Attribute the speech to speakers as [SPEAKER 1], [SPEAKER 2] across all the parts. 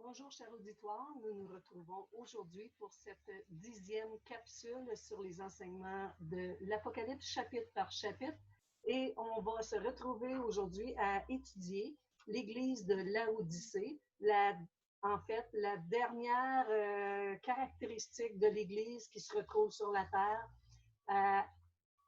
[SPEAKER 1] Bonjour, cher auditoire. Nous nous retrouvons aujourd'hui pour cette 10e capsule sur les enseignements de l'Apocalypse chapitre par chapitre. Et on va se retrouver aujourd'hui à étudier l'Église de Laodicée, en fait, la dernière caractéristique de l'Église qui se retrouve sur la terre,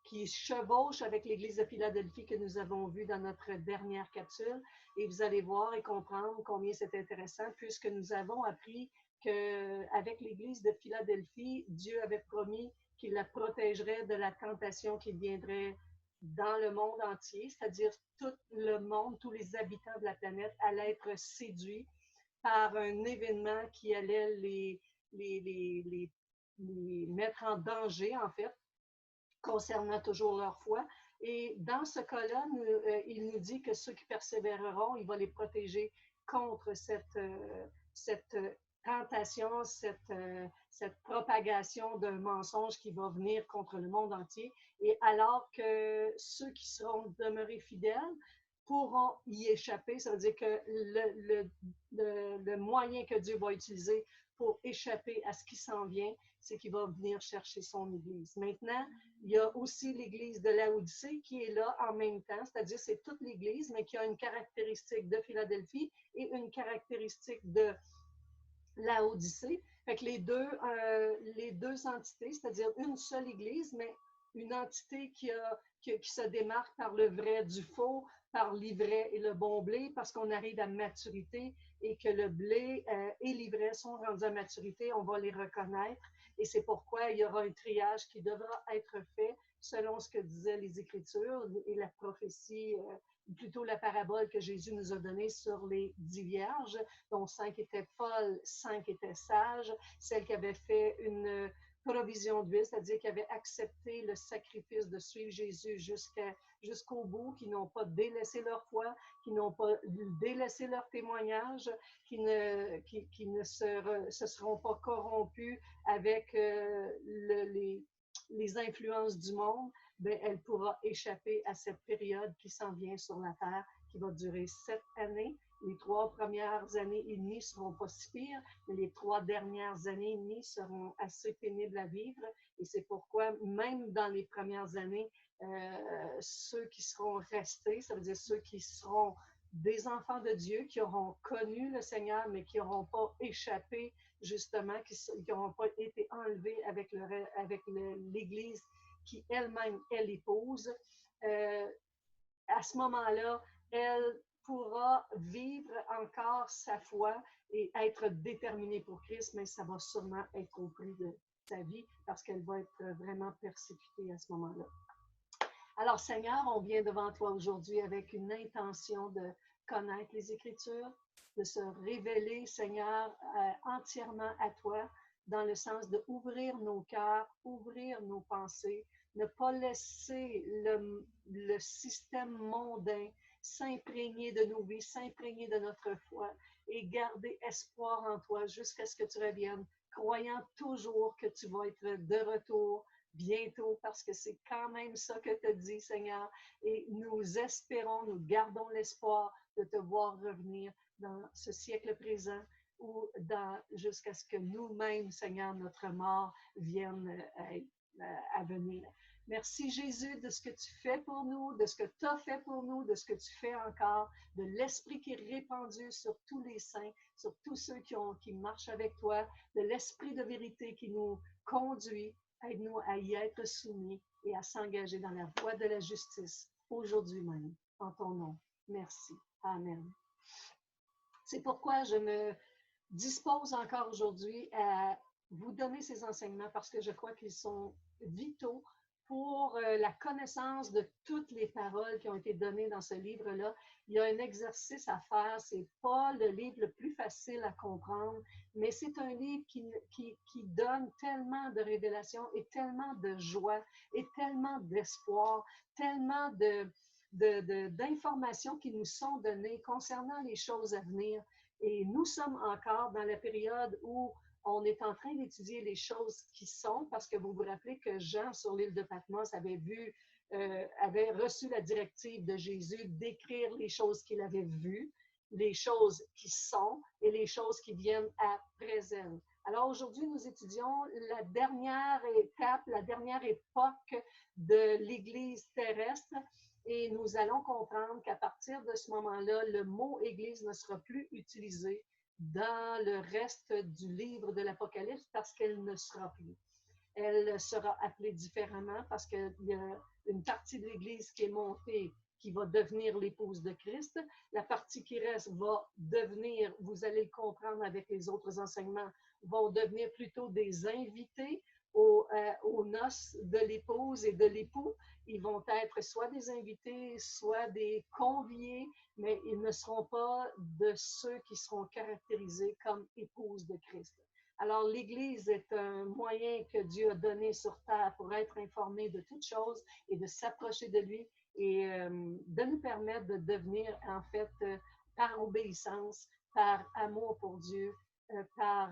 [SPEAKER 1] qui chevauche avec l'Église de Philadelphie que nous avons vu dans notre dernière capsule. Et vous allez voir et comprendre combien c'est intéressant, puisque nous avons appris qu'avec l'Église de Philadelphie, Dieu avait promis qu'il la protégerait de la tentation qui viendrait dans le monde entier, c'est-à-dire tout le monde, tous les habitants de la planète allaient être séduits par un événement qui allait les mettre en danger, en fait, concernant toujours leur foi. Et dans ce cas-là, il nous dit que ceux qui persévéreront, il va les protéger contre cette tentation, cette propagation d'un mensonge qui va venir contre le monde entier. Et alors que ceux qui seront demeurés fidèles pourront y échapper, ça veut dire que le moyen que Dieu va utiliser pour échapper à ce qui s'en vient, c'est qu'il va venir chercher son Église. Maintenant, il y a aussi l'Église de Laodicée qui est là en même temps, c'est-à-dire c'est toute l'Église, mais qui a une caractéristique de Philadelphie et une caractéristique de Laodicée. Fait que les deux entités, c'est-à-dire une seule Église, mais une entité qui se démarque par le vrai du faux, par l'ivraie et le bon blé, parce qu'on arrive à maturité et que le blé et l'ivraie sont rendus à maturité, on va les reconnaître. Et c'est pourquoi il y aura un triage qui devra être fait selon ce que disaient les Écritures et la prophétie, plutôt la parabole que Jésus nous a donnée sur les 10 vierges, dont 5 étaient folles, 5 étaient sages, celles qui avaient fait une provision d'huile, c'est-à-dire qui avaient accepté le sacrifice de suivre Jésus jusqu'au bout, qui n'ont pas délaissé leur foi, qui n'ont pas délaissé leur témoignage, qui ne se seront pas corrompus avec les influences du monde, ben, elle pourra échapper à cette période qui s'en vient sur la Terre, qui va durer 7 années. Les 3 premières années et demie seront pas si pires, mais les 3 dernières années et demie seront assez pénibles à vivre. Et c'est pourquoi, même dans les premières années, ceux qui seront restés, ça veut dire ceux qui seront des enfants de Dieu, qui auront connu le Seigneur, mais qui n'auront pas échappé, justement, qui n'auront pas été enlevés avec l'Église qui elle-même est l'épouse. À ce moment-là, elle pourra vivre encore sa foi et être déterminée pour Christ, mais ça va sûrement être au prix de sa vie parce qu'elle va être vraiment persécutée à ce moment-là. Alors, Seigneur, on vient devant toi aujourd'hui avec une intention de connaître les Écritures, de se révéler, Seigneur, entièrement à toi, dans le sens d'ouvrir nos cœurs, ouvrir nos pensées, ne pas laisser le système mondain s'imprégner de nos vies, s'imprégner de notre foi et garder espoir en toi jusqu'à ce que tu reviennes, croyant toujours que tu vas être de retour bientôt, parce que c'est quand même ça que tu as dit, Seigneur, et nous espérons, nous gardons l'espoir de te voir revenir dans ce siècle présent ou jusqu'à ce que nous-mêmes, Seigneur, notre mort vienne à venir. Merci Jésus de ce que tu fais pour nous, de ce que tu as fait pour nous, de ce que tu fais encore, de l'esprit qui est répandu sur tous les saints, sur tous ceux qui marchent avec toi, de l'esprit de vérité qui nous conduit. Aide-nous à y être soumis et à s'engager dans la voie de la justice aujourd'hui même, en ton nom. Merci. Amen. C'est pourquoi je me dispose encore aujourd'hui à vous donner ces enseignements parce que je crois qu'ils sont vitaux pour la connaissance de toutes les paroles qui ont été données dans ce livre-là. Il y a un exercice à faire. C'est pas le livre le plus facile à comprendre, mais c'est un livre qui donne tellement de révélations et tellement de joie et tellement d'espoir, tellement d'informations qui nous sont données concernant les choses à venir. Et nous sommes encore dans la période où on est en train d'étudier les choses qui sont, parce que vous vous rappelez que Jean, sur l'île de Patmos, avait reçu la directive de Jésus d'écrire les choses qu'il avait vues. les choses qui sont et les choses qui viennent après elles. Alors aujourd'hui, nous étudions la dernière étape, la dernière époque de l'Église terrestre et nous allons comprendre qu'à partir de ce moment-là, le mot Église ne sera plus utilisé dans le reste du livre de l'Apocalypse parce qu'elle ne sera plus. Elle sera appelée différemment parce qu'il y a une partie de l'Église qui est montée qui va devenir l'épouse de Christ. La partie qui reste va devenir, vous allez le comprendre avec les autres enseignements, vont devenir plutôt des invités aux noces de l'épouse et de l'époux. Ils vont être soit des invités, soit des conviés, mais ils ne seront pas de ceux qui seront caractérisés comme épouses de Christ. Alors, l'Église est un moyen que Dieu a donné sur terre pour être informé de toutes choses et de s'approcher de lui et de nous permettre de devenir, en fait, par obéissance, par amour pour Dieu, par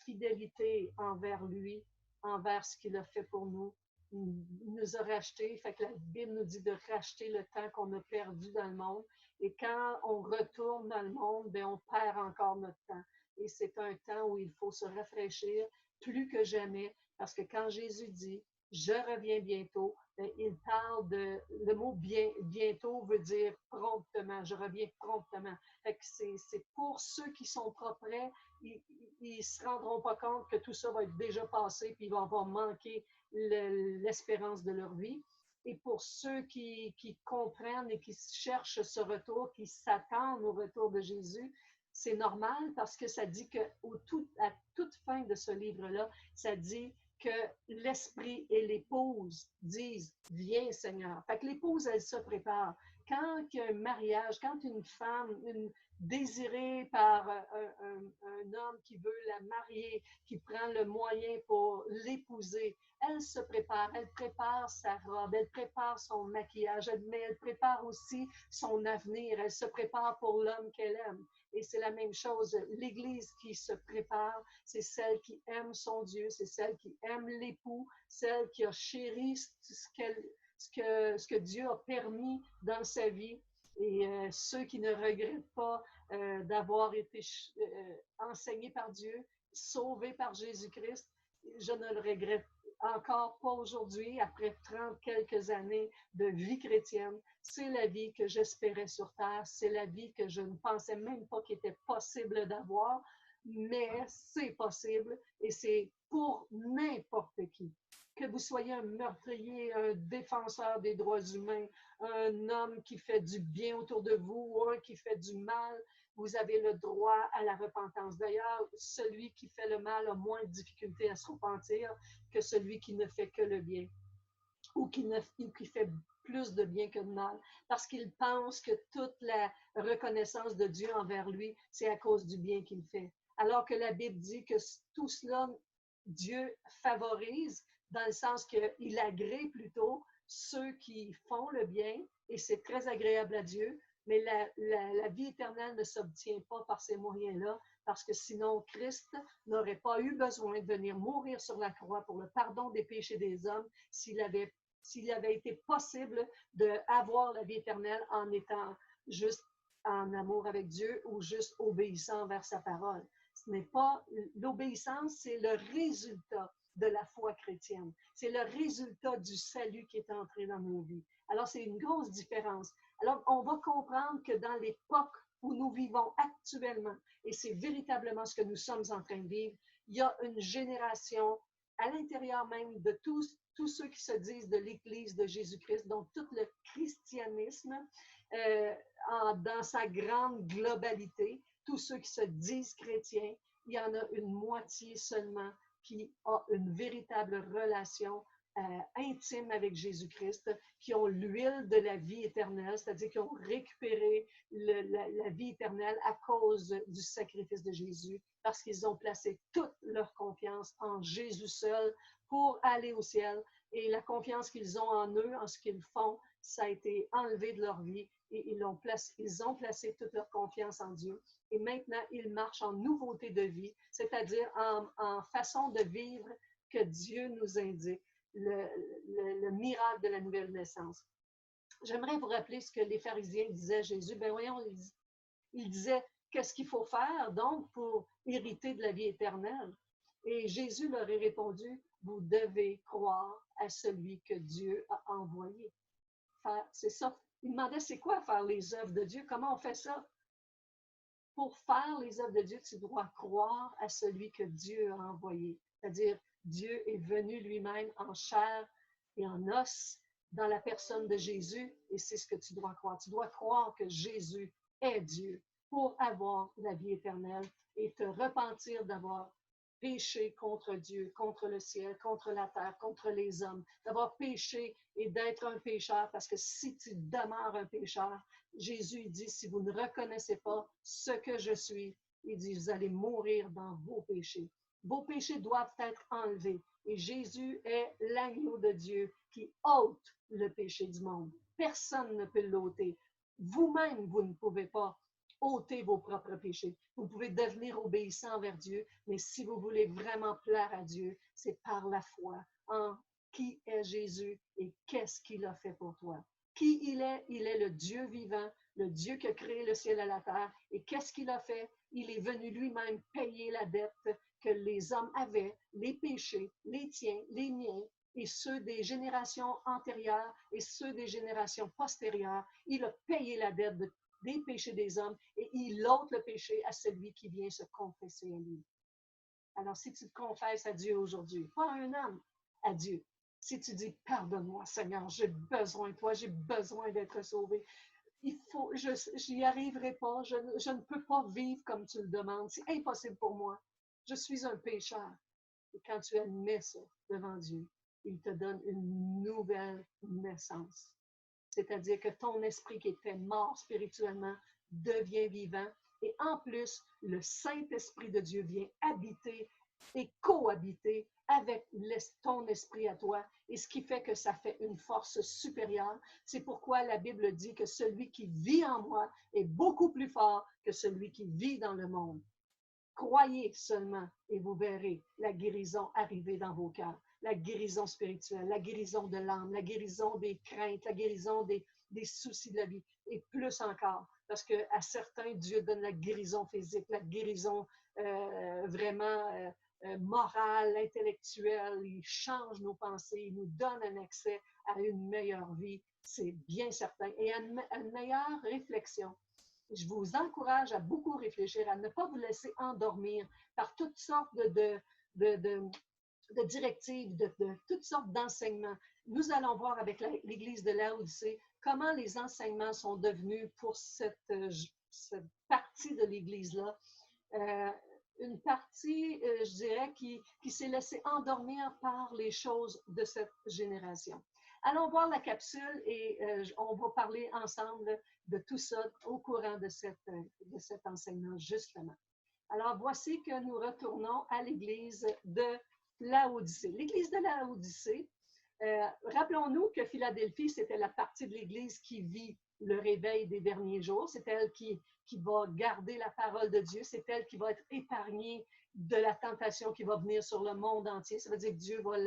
[SPEAKER 1] fidélité envers lui, envers ce qu'il a fait pour nous. Il nous a rachetés, fait que la Bible nous dit de racheter le temps qu'on a perdu dans le monde. Et quand on retourne dans le monde, bien, on perd encore notre temps. Et c'est un temps où il faut se rafraîchir plus que jamais, parce que quand Jésus dit « je reviens bientôt », il parle de, le mot bientôt veut dire promptement, je reviens promptement. Fait que c'est pour ceux qui sont pas prêts, ils ne se rendront pas compte que tout ça va être déjà passé, puis ils vont avoir manqué l'espérance de leur vie. Et pour ceux qui comprennent et qui cherchent ce retour, qui s'attendent au retour de Jésus, c'est normal parce que ça dit qu'à toute fin de ce livre-là, ça dit que l'esprit et l'épouse disent « Viens Seigneur ». Fait que l'épouse, elle se prépare. Quand il y a un mariage, quand une femme désirée par un homme qui veut la marier, qui prend le moyen pour l'épouser, elle se prépare, elle prépare sa robe, elle prépare son maquillage, mais elle prépare aussi son avenir, elle se prépare pour l'homme qu'elle aime. Et c'est la même chose, l'Église qui se prépare, c'est celle qui aime son Dieu, c'est celle qui aime l'époux, celle qui a chéri ce que Dieu a permis dans sa vie. Et ceux qui ne regrettent pas d'avoir été enseignés par Dieu, sauvés par Jésus-Christ, je ne le regrette encore pas aujourd'hui, après 30 quelques années de vie chrétienne. C'est la vie que j'espérais sur terre, c'est la vie que je ne pensais même pas qu'il était possible d'avoir, mais c'est possible et c'est pour n'importe qui. Que vous soyez un meurtrier, un défenseur des droits humains, un homme qui fait du bien autour de vous ou un qui fait du mal, vous avez le droit à la repentance. D'ailleurs, celui qui fait le mal a moins de difficulté à se repentir que celui qui ne fait que le bien ou qui fait plus de bien que de mal, parce qu'il pense que toute la reconnaissance de Dieu envers lui, c'est à cause du bien qu'il fait. Alors que la Bible dit que tout cela, Dieu favorise, dans le sens qu'il agrée plutôt ceux qui font le bien, et c'est très agréable à Dieu, mais la vie éternelle ne s'obtient pas par ces moyens-là, parce que sinon Christ n'aurait pas eu besoin de venir mourir sur la croix pour le pardon des péchés des hommes s'il avait été possible d'avoir la vie éternelle en étant juste en amour avec Dieu ou juste obéissant vers sa parole. Ce n'est pas l'obéissance, c'est le résultat de la foi chrétienne. C'est le résultat du salut qui est entré dans nos vies. Alors, c'est une grosse différence. Alors, on va comprendre que dans l'époque où nous vivons actuellement, et c'est véritablement ce que nous sommes en train de vivre, il y a une génération à l'intérieur même de tous ceux qui se disent de l'Église de Jésus-Christ, donc tout le christianisme dans sa grande globalité, tous ceux qui se disent chrétiens, il y en a une moitié seulement qui a une véritable relation intime avec Jésus-Christ, qui ont l'huile de la vie éternelle, c'est-à-dire qui ont récupéré la vie éternelle à cause du sacrifice de Jésus, parce qu'ils ont placé toute leur confiance en Jésus seul pour aller au ciel. Et la confiance qu'ils ont en eux, en ce qu'ils font, ça a été enlevé de leur vie et ils ont placé toute leur confiance en Dieu. Et maintenant, ils marchent en nouveauté de vie, c'est-à-dire en façon de vivre que Dieu nous indique. Le miracle de la nouvelle naissance. J'aimerais vous rappeler ce que les pharisiens disaient à Jésus. Ben voyons, Il disait, qu'est-ce qu'il faut faire donc pour hériter de la vie éternelle? Et Jésus leur a répondu, vous devez croire à celui que Dieu a envoyé. C'est ça. Il demandait, c'est quoi faire les œuvres de Dieu? Comment on fait ça? Pour faire les œuvres de Dieu, tu dois croire à celui que Dieu a envoyé. C'est-à-dire, Dieu est venu lui-même en chair et en os dans la personne de Jésus, et c'est ce que tu dois croire. Tu dois croire que Jésus est Dieu pour avoir la vie éternelle et te repentir d'avoir péché contre Dieu, contre le ciel, contre la terre, contre les hommes, d'avoir péché et d'être un pécheur, parce que si tu demeures un pécheur, Jésus dit, si vous ne reconnaissez pas ce que je suis, il dit, vous allez mourir dans vos péchés. Vos péchés doivent être enlevés. Et Jésus est l'agneau de Dieu qui ôte le péché du monde. Personne ne peut l'ôter. Vous-même, vous ne pouvez pas ôter vos propres péchés. Vous pouvez devenir obéissant envers Dieu, mais si vous voulez vraiment plaire à Dieu, c'est par la foi en qui est Jésus et qu'est-ce qu'il a fait pour toi. Qui il est le Dieu vivant, le Dieu qui a créé le ciel et la terre. Et qu'est-ce qu'il a fait? Il est venu lui-même payer la dette que les hommes avaient, les péchés, les tiens, les miens, et ceux des générations antérieures et ceux des générations postérieures. Il a payé la dette des péchés des hommes et il ôte le péché à celui qui vient se confesser à lui. Alors, si tu te confesses à Dieu aujourd'hui, pas à un homme, à Dieu, si tu dis, pardonne-moi, Seigneur, j'ai besoin de toi, j'ai besoin d'être sauvé. Je n'y arriverai pas, je ne peux pas vivre comme tu le demandes, c'est impossible pour moi. Je suis un pécheur. Et quand tu admets ça devant Dieu, il te donne une nouvelle naissance. C'est-à-dire que ton esprit qui était mort spirituellement devient vivant. Et en plus, le Saint-Esprit de Dieu vient habiter et cohabiter avec ton esprit à toi. Et ce qui fait que ça fait une force supérieure. C'est pourquoi la Bible dit que celui qui vit en moi est beaucoup plus fort que celui qui vit dans le monde. Croyez seulement et vous verrez la guérison arriver dans vos cœurs. La guérison spirituelle, la guérison de l'âme, la guérison des craintes, la guérison des soucis de la vie, et plus encore, parce qu'à certains, Dieu donne la guérison physique, la guérison vraiment morale, intellectuelle, il change nos pensées, il nous donne un accès à une meilleure vie, c'est bien certain, et à une meilleure réflexion. Je vous encourage à beaucoup réfléchir, à ne pas vous laisser endormir par toutes sortes de directives, de toutes sortes d'enseignements. Nous allons voir avec l'Église de Laodicée comment les enseignements sont devenus pour cette partie de l'Église-là. Une partie, je dirais, qui s'est laissée endormir par les choses de cette génération. Allons voir la capsule et on va parler ensemble de tout ça au courant de cet enseignement, justement. Alors, voici que nous retournons à l'église de Laodicée. L'église de Laodicée, rappelons-nous que Philadelphie, c'était la partie de l'église qui vit le réveil des derniers jours. C'est elle qui va garder la parole de Dieu. C'est elle qui va être épargnée de la tentation qui va venir sur le monde entier. Ça veut dire que Dieu va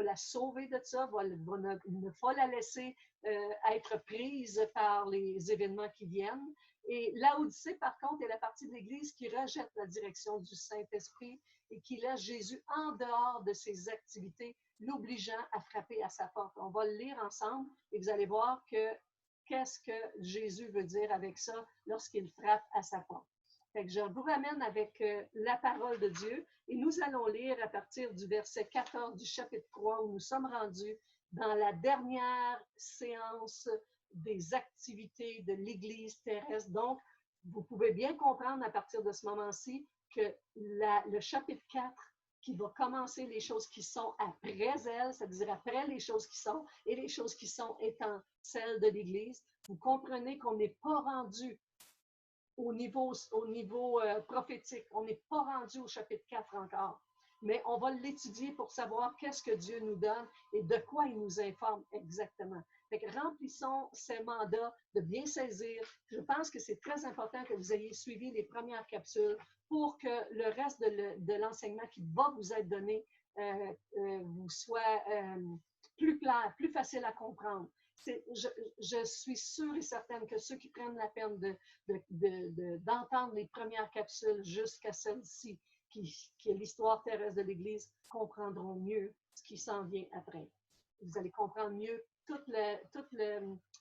[SPEAKER 1] la sauver de ça, ne pas la laisser être prise par les événements qui viennent. Et Laodicée, par contre, est la partie de l'Église qui rejette la direction du Saint-Esprit et qui laisse Jésus en dehors de ses activités, l'obligeant à frapper à sa porte. On va le lire ensemble et vous allez voir qu'est-ce que Jésus veut dire avec ça lorsqu'il frappe à sa porte. Fait que je vous ramène avec la parole de Dieu et nous allons lire à partir du verset 14 du chapitre 3 où nous sommes rendus dans la dernière séance des activités de l'Église terrestre. Donc, vous pouvez bien comprendre à partir de ce moment-ci que le chapitre 4 qui va commencer les choses qui sont après elle, c'est-à-dire après les choses qui sont, et les choses qui sont étant celles de l'Église, vous comprenez qu'on n'est pas rendu au niveau prophétique. On n'est pas rendu au chapitre 4 encore. Mais on va l'étudier pour savoir qu'est-ce que Dieu nous donne et de quoi il nous informe exactement. Fait que remplissons ces mandats de bien saisir. Je pense que c'est très important que vous ayez suivi les premières capsules pour que le reste de l'enseignement qui va vous être donné vous soit plus clair, plus facile à comprendre. Je suis sûre et certaine que ceux qui prennent la peine d'entendre les premières capsules jusqu'à celle-ci, qui est l'histoire terrestre de l'Église, comprendront mieux ce qui s'en vient après. Vous allez comprendre mieux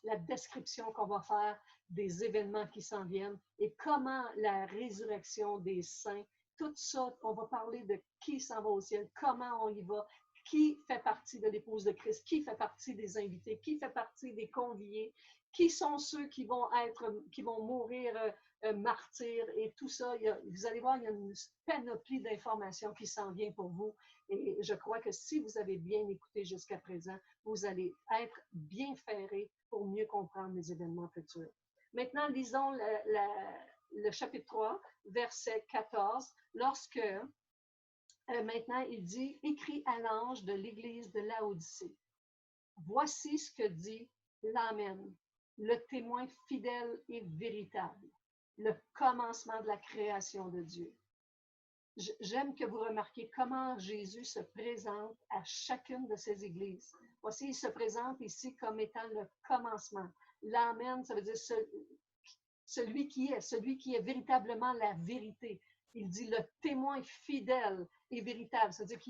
[SPEAKER 1] la description qu'on va faire des événements qui s'en viennent et comment la résurrection des saints, tout ça, on va parler de qui s'en va au ciel, comment on y va, qui fait partie de l'épouse de Christ, qui fait partie des invités, qui fait partie des conviés, qui sont ceux qui vont mourir martyrs et tout ça. Vous allez voir, il y a une panoplie d'informations qui s'en vient pour vous. Et je crois que si vous avez bien écouté jusqu'à présent, vous allez être bien ferré pour mieux comprendre les événements futurs. Maintenant, lisons le chapitre 3, verset 14, lorsque maintenant il dit « Écrit à l'ange de l'église de Laodicée. Voici ce que dit l'Amen, le témoin fidèle et véritable, le commencement de la création de Dieu. » J'aime que vous remarquiez comment Jésus se présente à chacune de ces églises. Voici, il se présente ici comme étant le commencement. L'Amen, ça veut dire celui qui est véritablement la vérité. Il dit le témoin fidèle et véritable. C'est-à-dire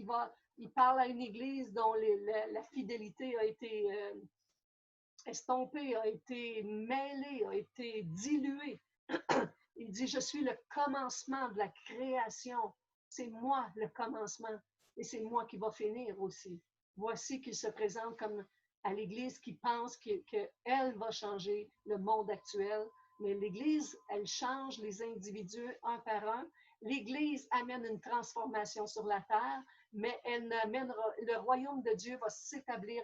[SPEAKER 1] il parle à une église dont la fidélité a été estompée, a été mêlée, a été diluée. Il dit, je suis le commencement de la création. C'est moi le commencement et c'est moi qui va finir aussi. Voici qu'il se présente comme à l'Église qui pense qu'elle va changer le monde actuel. Mais l'Église, elle change les individus un par un. L'Église amène une transformation sur la terre, mais le royaume de Dieu va s'établir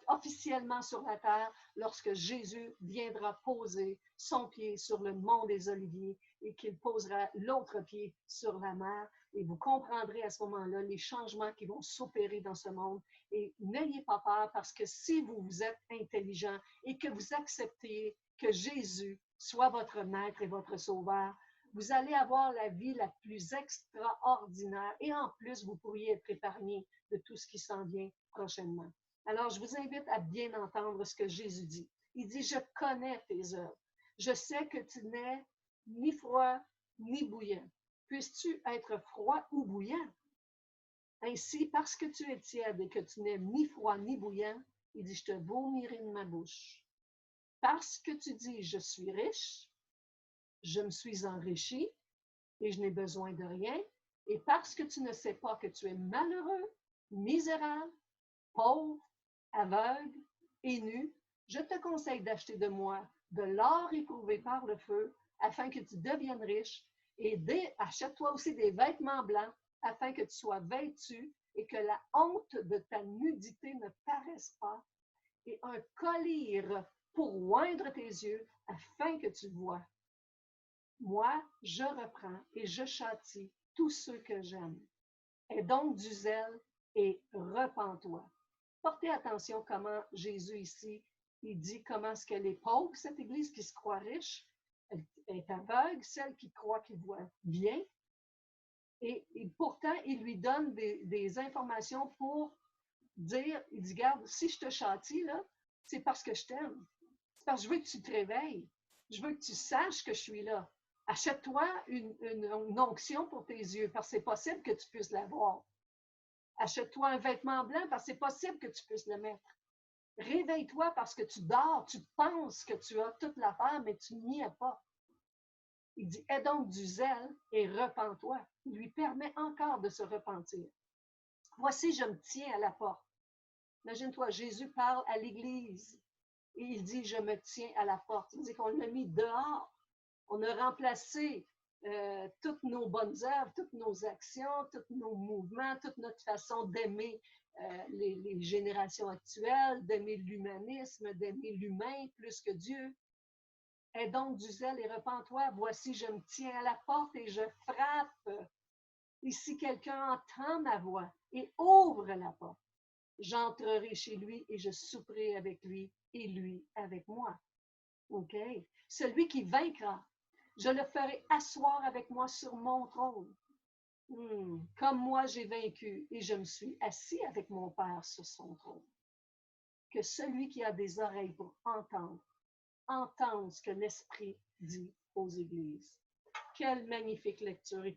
[SPEAKER 1] officiellement sur la terre lorsque Jésus viendra poser son pied sur le mont des Oliviers et qu'il posera l'autre pied sur la mer. Et vous comprendrez à ce moment-là les changements qui vont s'opérer dans ce monde. Et n'ayez pas peur parce que si vous êtes intelligent et que vous acceptez que Jésus soit votre maître et votre sauveur, vous allez avoir la vie la plus extraordinaire et en plus, vous pourriez être épargné de tout ce qui s'en vient prochainement. Alors, je vous invite à bien entendre ce que Jésus dit. Il dit, je connais tes œuvres. Je sais que tu n'es ni froid ni bouillant. Puisses-tu être froid ou bouillant? Ainsi, parce que tu es tiède et que tu n'es ni froid ni bouillant, il dit, je te vomirai de ma bouche. Parce que tu dis, je suis riche, je me suis enrichi et je n'ai besoin de rien, et parce que tu ne sais pas que tu es malheureux, misérable, pauvre, aveugle et nu, je te conseille d'acheter de moi de l'or éprouvé par le feu, afin que tu deviennes riche, et achète-toi aussi des vêtements blancs, afin que tu sois vêtu et que la honte de ta nudité ne paraisse pas, et un collier pour oindre tes yeux, afin que tu vois. Moi, je reprends et je châtie tous ceux que j'aime. Aie donc du zèle et repens-toi. Portez attention comment Jésus ici, il dit comment est-ce qu'elle est pauvre, cette église qui se croit riche, elle est aveugle, celle qui croit qu'il voit bien. Et pourtant, il lui donne des informations pour dire, il dit, regarde, si je te châtie, là, c'est parce que je t'aime. C'est parce que je veux que tu te réveilles. Je veux que tu saches que je suis là. Achète-toi une onction pour tes yeux, parce que c'est possible que tu puisses l'avoir. Achète-toi un vêtement blanc parce que c'est possible que tu puisses le mettre. Réveille-toi parce que tu dors, tu penses que tu as toute l'affaire, mais tu n'y es pas. Il dit, aie donc du zèle et repens-toi. Il lui permet encore de se repentir. Voici, je me tiens à la porte. Imagine-toi, Jésus parle à l'Église et il dit, je me tiens à la porte. Il dit qu'on l'a mis dehors. On a remplacé toutes nos bonnes œuvres, toutes nos actions, tous nos mouvements, toute notre façon d'aimer les générations actuelles, d'aimer l'humanisme, d'aimer l'humain plus que Dieu. Aie donc du zèle et repens-toi. Voici, je me tiens à la porte et je frappe. Et si quelqu'un entend ma voix et ouvre la porte, j'entrerai chez lui et je souperai avec lui et lui avec moi. OK? Celui qui vaincra, je le ferai asseoir avec moi sur mon trône. Comme moi j'ai vaincu et je me suis assis avec mon Père sur son trône. que celui qui a des oreilles pour entende ce que l'Esprit dit aux églises. Quelle magnifique lecture et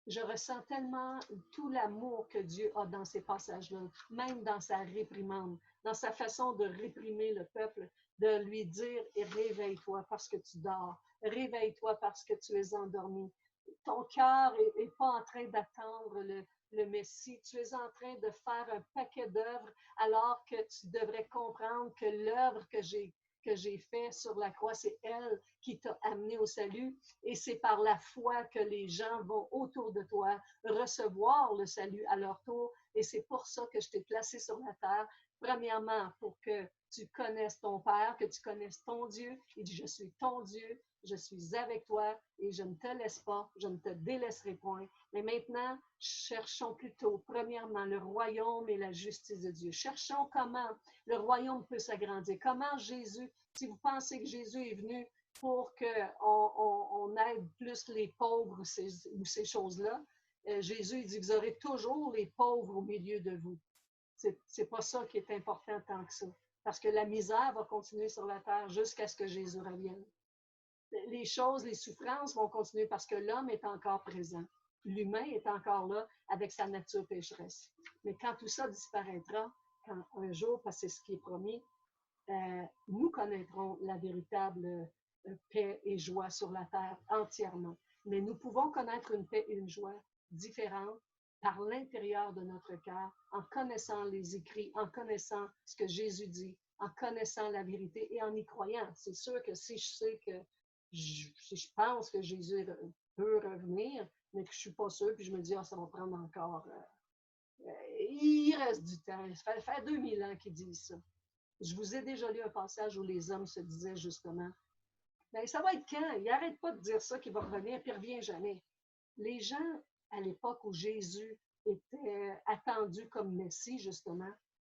[SPEAKER 1] je ressens tellement tout l'amour que Dieu a dans ces passages-là, même dans sa réprimande, dans sa façon de réprimer le peuple, de lui dire « Réveille-toi parce que tu dors, réveille-toi parce que tu es endormi. Ton cœur n'est pas en train d'attendre le Messie, tu es en train de faire un paquet d'œuvres alors que tu devrais comprendre que l'œuvre que j'ai fait sur la croix, c'est elle qui t'a amené au salut et c'est par la foi que les gens vont autour de toi recevoir le salut à leur tour et c'est pour ça que je t'ai placé sur la terre. Premièrement, pour que tu connaisses ton Père, que tu connaisses ton Dieu. Il dit, je suis ton Dieu, je suis avec toi et je ne te laisse pas, je ne te délaisserai point. Mais maintenant, cherchons plutôt, premièrement, le royaume et la justice de Dieu. Cherchons comment le royaume peut s'agrandir. Comment Jésus, si vous pensez que Jésus est venu pour qu'on aide plus les pauvres ou ces choses-là, Jésus il dit, vous aurez toujours les pauvres au milieu de vous. C'est pas ça qui est important tant que ça. Parce que la misère va continuer sur la terre jusqu'à ce que Jésus revienne. Les choses, les souffrances vont continuer parce que l'homme est encore présent. L'humain est encore là avec sa nature pécheresse. Mais quand tout ça disparaîtra, quand un jour, parce que c'est ce qui est promis, nous connaîtrons la véritable paix et joie sur la terre entièrement. Mais nous pouvons connaître une paix et une joie différentes par l'intérieur de notre cœur, en connaissant les écrits, en connaissant ce que Jésus dit, en connaissant la vérité et en y croyant. C'est sûr que si je sais que si je pense que Jésus peut revenir, mais que je ne suis pas sûre, puis je me dis, ça va prendre encore... il reste du temps. Ça fait 2000 ans qu'ils disent ça. Je vous ai déjà lu un passage où les hommes se disaient justement, ben, ça va être quand? Il n'arrête pas de dire ça qu'il va revenir, puis il ne revient jamais. Les gens, à l'époque où Jésus était attendu comme Messie, justement,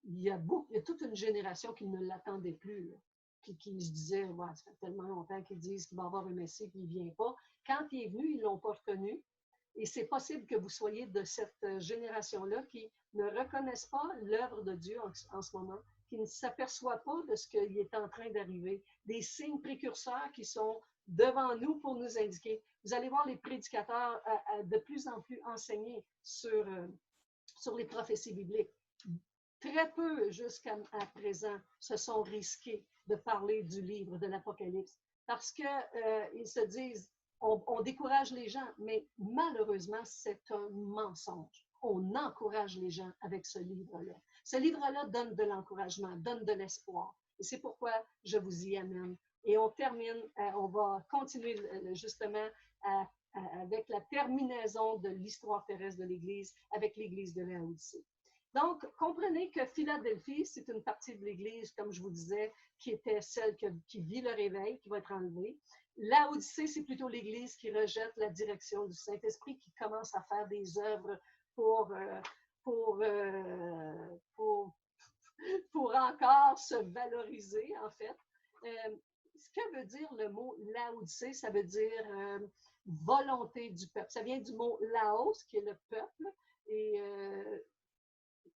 [SPEAKER 1] il y a toute une génération qui ne l'attendait plus, qui se disait, ouais, ça fait tellement longtemps qu'ils disent qu'il va y avoir un Messie, puis il ne vient pas. Quand il est venu, ils ne l'ont pas reconnu. Et c'est possible que vous soyez de cette génération-là qui ne reconnaissent pas l'œuvre de Dieu en ce moment, qui ne s'aperçoit pas de ce qui est en train d'arriver, des signes précurseurs qui sont devant nous pour nous indiquer. Vous allez voir les prédicateurs de plus en plus enseigner sur les prophéties bibliques. Très peu jusqu'à présent se sont risqués de parler du livre de l'Apocalypse parce qu'ils se disent, on décourage les gens, mais malheureusement, c'est un mensonge. On encourage les gens avec ce livre-là. Ce livre-là donne de l'encouragement, donne de l'espoir. Et c'est pourquoi je vous y amène. Et on termine, on va continuer justement avec la terminaison de l'histoire terrestre de l'Église, avec l'Église de Laodicée. Donc, comprenez que Philadelphie, c'est une partie de l'Église, comme je vous disais, qui était celle qui vit le réveil, qui va être enlevée. Laodicée, c'est plutôt l'Église qui rejette la direction du Saint-Esprit, qui commence à faire des œuvres pour encore se valoriser, en fait. Ce que veut dire le mot Laodicée, ça veut dire volonté du peuple. Ça vient du mot Laos, qui est le peuple, et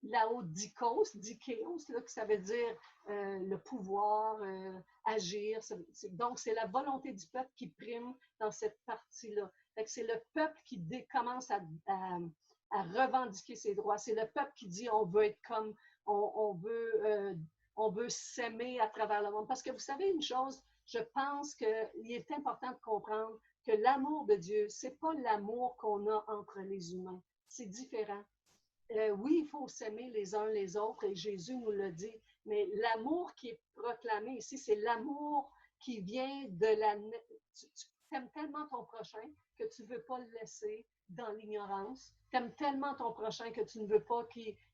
[SPEAKER 1] Laodikos, dikaios, ça veut dire le pouvoir, agir. Donc, c'est la volonté du peuple qui prime dans cette partie-là. C'est le peuple qui commence à revendiquer ses droits. C'est le peuple qui dit on veut être comme, on veut s'aimer à travers le monde. Parce que vous savez une chose, je pense qu'il est important de comprendre que l'amour de Dieu, ce n'est pas l'amour qu'on a entre les humains. C'est différent. Oui, il faut s'aimer les uns les autres, et Jésus nous l'a dit, mais l'amour qui est proclamé ici, c'est l'amour qui vient de la... Tu aimes tellement ton prochain que tu ne veux pas le laisser dans l'ignorance. Tu aimes tellement ton prochain que tu ne veux pas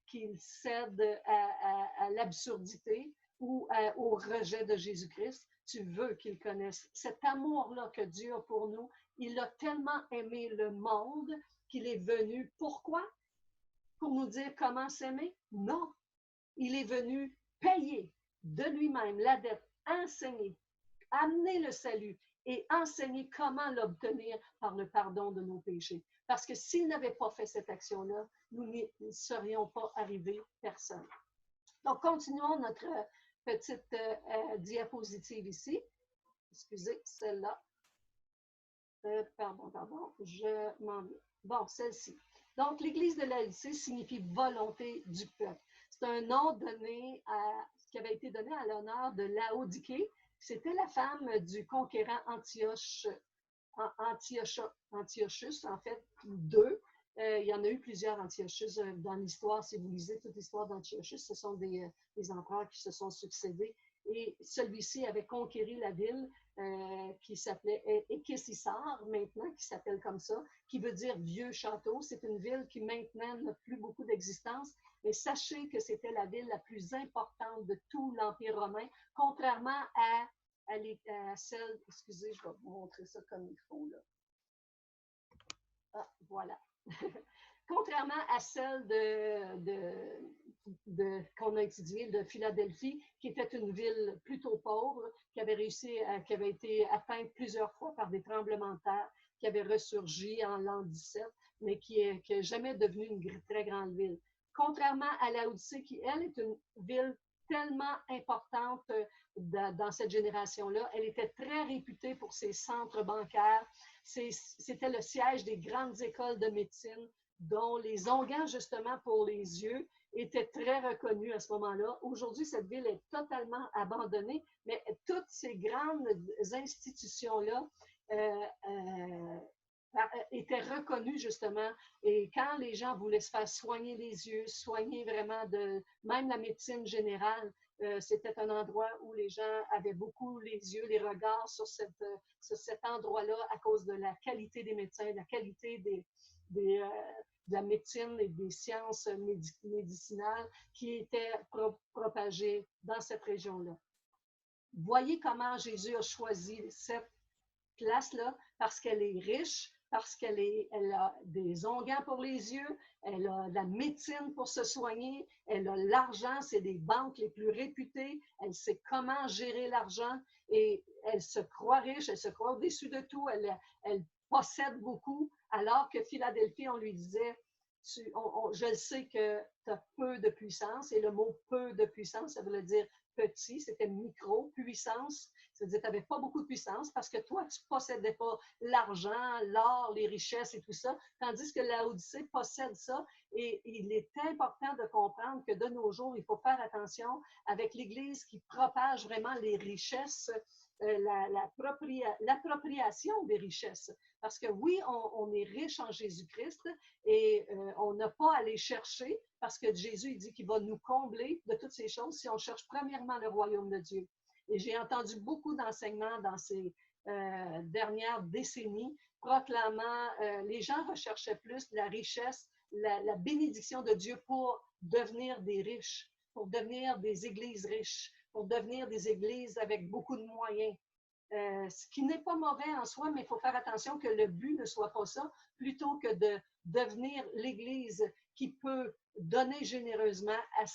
[SPEAKER 1] qu'il cède à l'absurdité ou au rejet de Jésus-Christ. Tu veux qu'il connaisse. Cet amour-là que Dieu a pour nous, il a tellement aimé le monde qu'il est venu. Pourquoi? Pour nous dire comment s'aimer? Non. Il est venu payer de lui-même la dette, enseigner, amener le salut et enseigner comment l'obtenir par le pardon de nos péchés. Parce que s'il n'avait pas fait cette action-là, nous n'y serions pas arrivés personne. Donc, continuons notre petite diapositive ici. Excusez, celle-là. Pardon, je m'en vais. Bon, celle-ci. Donc, l'Église de Laodicée signifie volonté du peuple. C'est un nom donné qui avait été donné à l'honneur de Laodiquée. C'était la femme du conquérant Antiochus, en fait, deux. Il y en a eu plusieurs Antiochus dans l'histoire. Si vous lisez toute l'histoire d'Antiochus, ce sont des empereurs qui se sont succédés. Et celui-ci avait conquéri la ville qui s'appelait Ekesissar, maintenant, qui s'appelle comme ça, qui veut dire vieux château. C'est une ville qui maintenant n'a plus beaucoup d'existence. Mais sachez que c'était la ville la plus importante de tout l'Empire romain, contrairement à celle, excusez, je vais vous montrer ça comme il faut, là. Ah, voilà. Contrairement à celle qu'on a étudiée de Philadelphie, qui était une ville plutôt pauvre, qui avait été atteinte plusieurs fois par des tremblements de terre, qui avait ressurgi en l'an 17, mais qui est jamais devenue une très grande ville. Contrairement à Laodicée, qui, elle, est une ville tellement importante dans cette génération-là. Elle était très réputée pour ses centres bancaires. C'était le siège des grandes écoles de médecine, dont les onguents, justement, pour les yeux, étaient très reconnus à ce moment-là. Aujourd'hui, cette ville est totalement abandonnée, mais toutes ces grandes institutions-là étaient reconnues, justement, et quand les gens voulaient se faire soigner les yeux, soigner vraiment même la médecine générale, c'était un endroit où les gens avaient beaucoup les yeux, les regards sur cet endroit-là à cause de la qualité des médecins, de la qualité de la médecine et des sciences médicinales qui étaient propagées dans cette région-là. Voyez comment Jésus a choisi cette place-là parce qu'elle est riche, parce qu'elle a des onguents pour les yeux, elle a de la médecine pour se soigner, elle a l'argent, c'est des banques les plus réputées, elle sait comment gérer l'argent et elle se croit riche, elle se croit au-dessus de tout, elle possède beaucoup, alors que Philadelphie, on lui disait, je sais que tu as peu de puissance, et le mot peu de puissance, ça veut dire petit, c'était micro-puissance. C'est-à-dire que tu n'avais pas beaucoup de puissance parce que toi, tu ne possédais pas l'argent, l'or, les richesses et tout ça, tandis que Laodicée possède ça. Et il est important de comprendre que de nos jours, il faut faire attention avec l'Église qui propage vraiment les richesses, l'appropriation des richesses. Parce que oui, on est riche en Jésus-Christ et on n'a pas à les chercher parce que Jésus il dit qu'il va nous combler de toutes ces choses si on cherche premièrement le royaume de Dieu. Et j'ai entendu beaucoup d'enseignements dans ces dernières décennies proclamant, les gens recherchaient plus la richesse, la bénédiction de Dieu pour devenir des riches, pour devenir des églises riches, pour devenir des églises avec beaucoup de moyens. Ce qui n'est pas mauvais en soi, mais il faut faire attention que le but ne soit pas ça, plutôt que de devenir l'Église qui peut donner généreusement à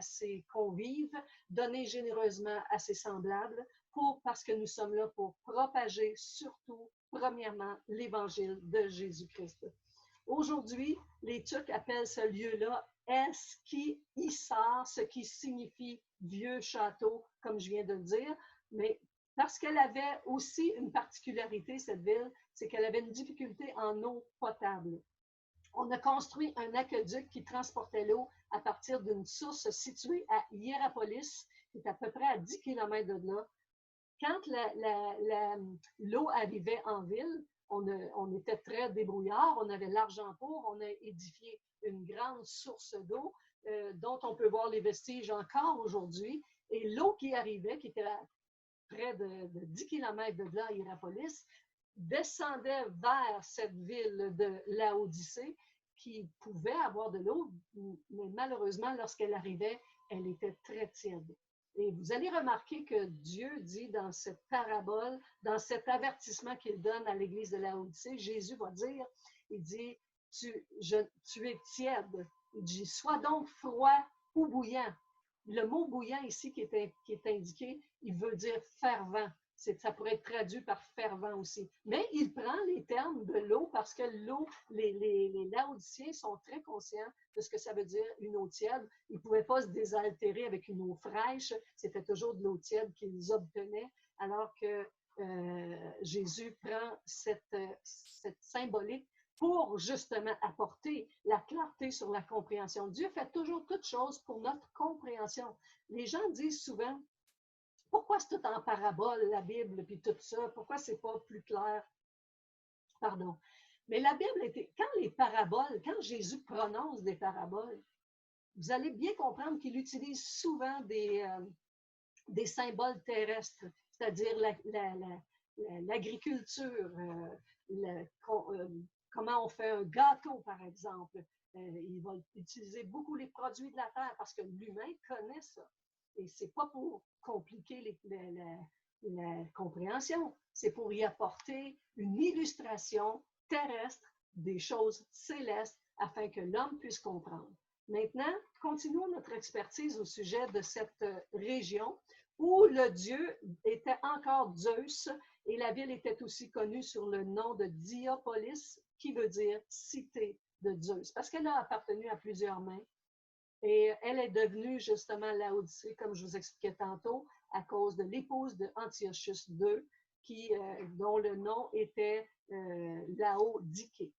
[SPEAKER 1] ses convives, donner généreusement à ses semblables, parce que nous sommes là pour propager surtout, premièrement, l'Évangile de Jésus-Christ. Aujourd'hui, les Turcs appellent ce lieu-là Eski-Hisar, ce qui signifie vieux château, comme je viens de le dire, mais parce qu'elle avait aussi une particularité, cette ville, c'est qu'elle avait une difficulté en eau potable. On a construit un aqueduc qui transportait l'eau à partir d'une source située à Hierapolis, qui est à peu près à 10 km de là. Quand l'eau arrivait en ville, on était très débrouillards, on avait l'argent pour, on a édifié une grande source d'eau dont on peut voir les vestiges encore aujourd'hui. Et l'eau qui arrivait, qui était à près de 10 km de là, à Hierapolis, descendait vers cette ville de Laodicée qui pouvait avoir de l'eau, mais malheureusement, lorsqu'elle arrivait, elle était très tiède. Et vous allez remarquer que Dieu dit dans cette parabole, dans cet avertissement qu'il donne à l'église de Laodicée, Jésus va dire, il dit, tu es tiède. Il dit, sois donc froid ou bouillant. Le mot bouillant ici qui est indiqué, il veut dire fervent. Ça pourrait être traduit par fervent aussi. Mais il prend les termes de l'eau parce que l'eau, les Laodiciens sont très conscients de ce que ça veut dire une eau tiède. Ils ne pouvaient pas se désaltérer avec une eau fraîche. C'était toujours de l'eau tiède qu'ils obtenaient, alors que Jésus prend cette symbolique pour justement apporter la clarté sur la compréhension. Dieu fait toujours toutes choses pour notre compréhension. Les gens disent souvent, pourquoi c'est tout en parabole, la Bible, puis tout ça? Pourquoi c'est pas plus clair? Pardon. Mais la Bible était, quand les paraboles, quand Jésus prononce des paraboles, vous allez bien comprendre qu'il utilise souvent des symboles terrestres, c'est-à-dire l'agriculture, comment on fait un gâteau, par exemple. Il va utiliser beaucoup les produits de la terre parce que l'humain connaît ça. Et ce n'est pas pour compliquer la compréhension, c'est pour y apporter une illustration terrestre des choses célestes afin que l'homme puisse comprendre. Maintenant, continuons notre expertise au sujet de cette région où le dieu était encore Zeus et la ville était aussi connue sur le nom de Diapolis, qui veut dire cité de Zeus, parce qu'elle a appartenu à plusieurs mains. Et elle est devenue justement Laodicée, comme je vous expliquais tantôt, à cause de l'épouse de Antiochus II, dont le nom était Laodiquée.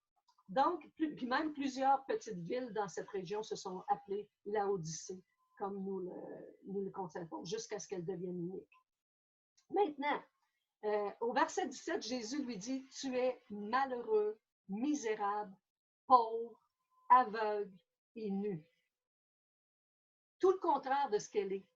[SPEAKER 1] Donc, puis même plusieurs petites villes dans cette région se sont appelées Laodicée, comme nous le constatons, jusqu'à ce qu'elle devienne unique. Maintenant, au verset 17, Jésus lui dit, « Tu es malheureux, misérable, pauvre, aveugle et nu. » Tout le contraire de ce qu'elle est.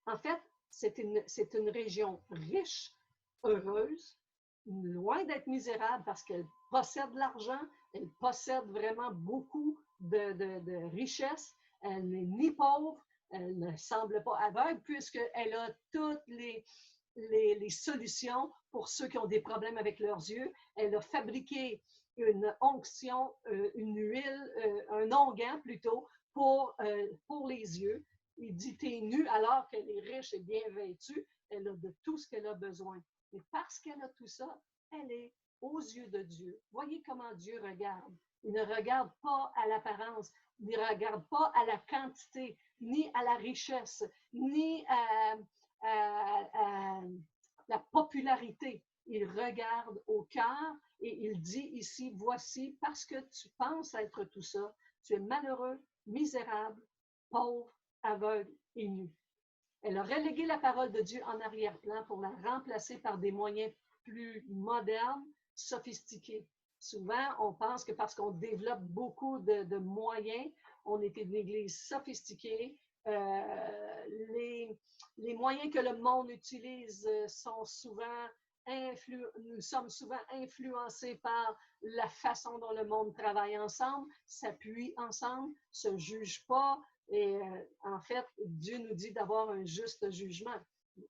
[SPEAKER 1] En fait, c'est une région riche, heureuse, loin d'être misérable parce qu'elle possède l'argent, elle possède vraiment beaucoup de richesses, elle n'est ni pauvre, elle ne semble pas aveugle puisqu'elle a toutes les solutions pour ceux qui ont des problèmes avec leurs yeux. Elle a fabriqué une onction, une huile, un onguent plutôt, pour les yeux. Il dit, t'es nue alors qu'elle est riche et bien vêtue. Elle a de tout ce qu'elle a besoin. Et parce qu'elle a tout ça, elle est aux yeux de Dieu. Voyez comment Dieu regarde. Il ne regarde pas à l'apparence, il ne regarde pas à la quantité, ni à la richesse, ni à la popularité. Il regarde au cœur et il dit ici, voici, parce que tu penses être tout ça, tu es malheureux, misérable, pauvre, aveugle et nu. Elle a relégué la parole de Dieu en arrière-plan pour la remplacer par des moyens plus modernes, sophistiqués. Souvent, on pense que parce qu'on développe beaucoup de moyens, on est une église sophistiquée. Les moyens que le monde utilise sont souvent nous sommes souvent influencés par la façon dont le monde travaille ensemble, s'appuie ensemble, se juge pas. Et en fait, Dieu nous dit d'avoir un juste jugement.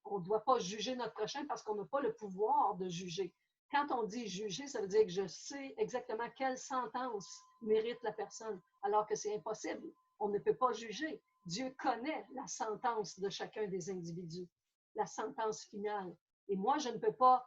[SPEAKER 1] On ne doit pas juger notre prochain parce qu'on n'a pas le pouvoir de juger. Quand on dit juger, ça veut dire que je sais exactement quelle sentence mérite la personne, alors que c'est impossible. On ne peut pas juger. Dieu connaît la sentence de chacun des individus, la sentence finale. Et moi, je ne peux pas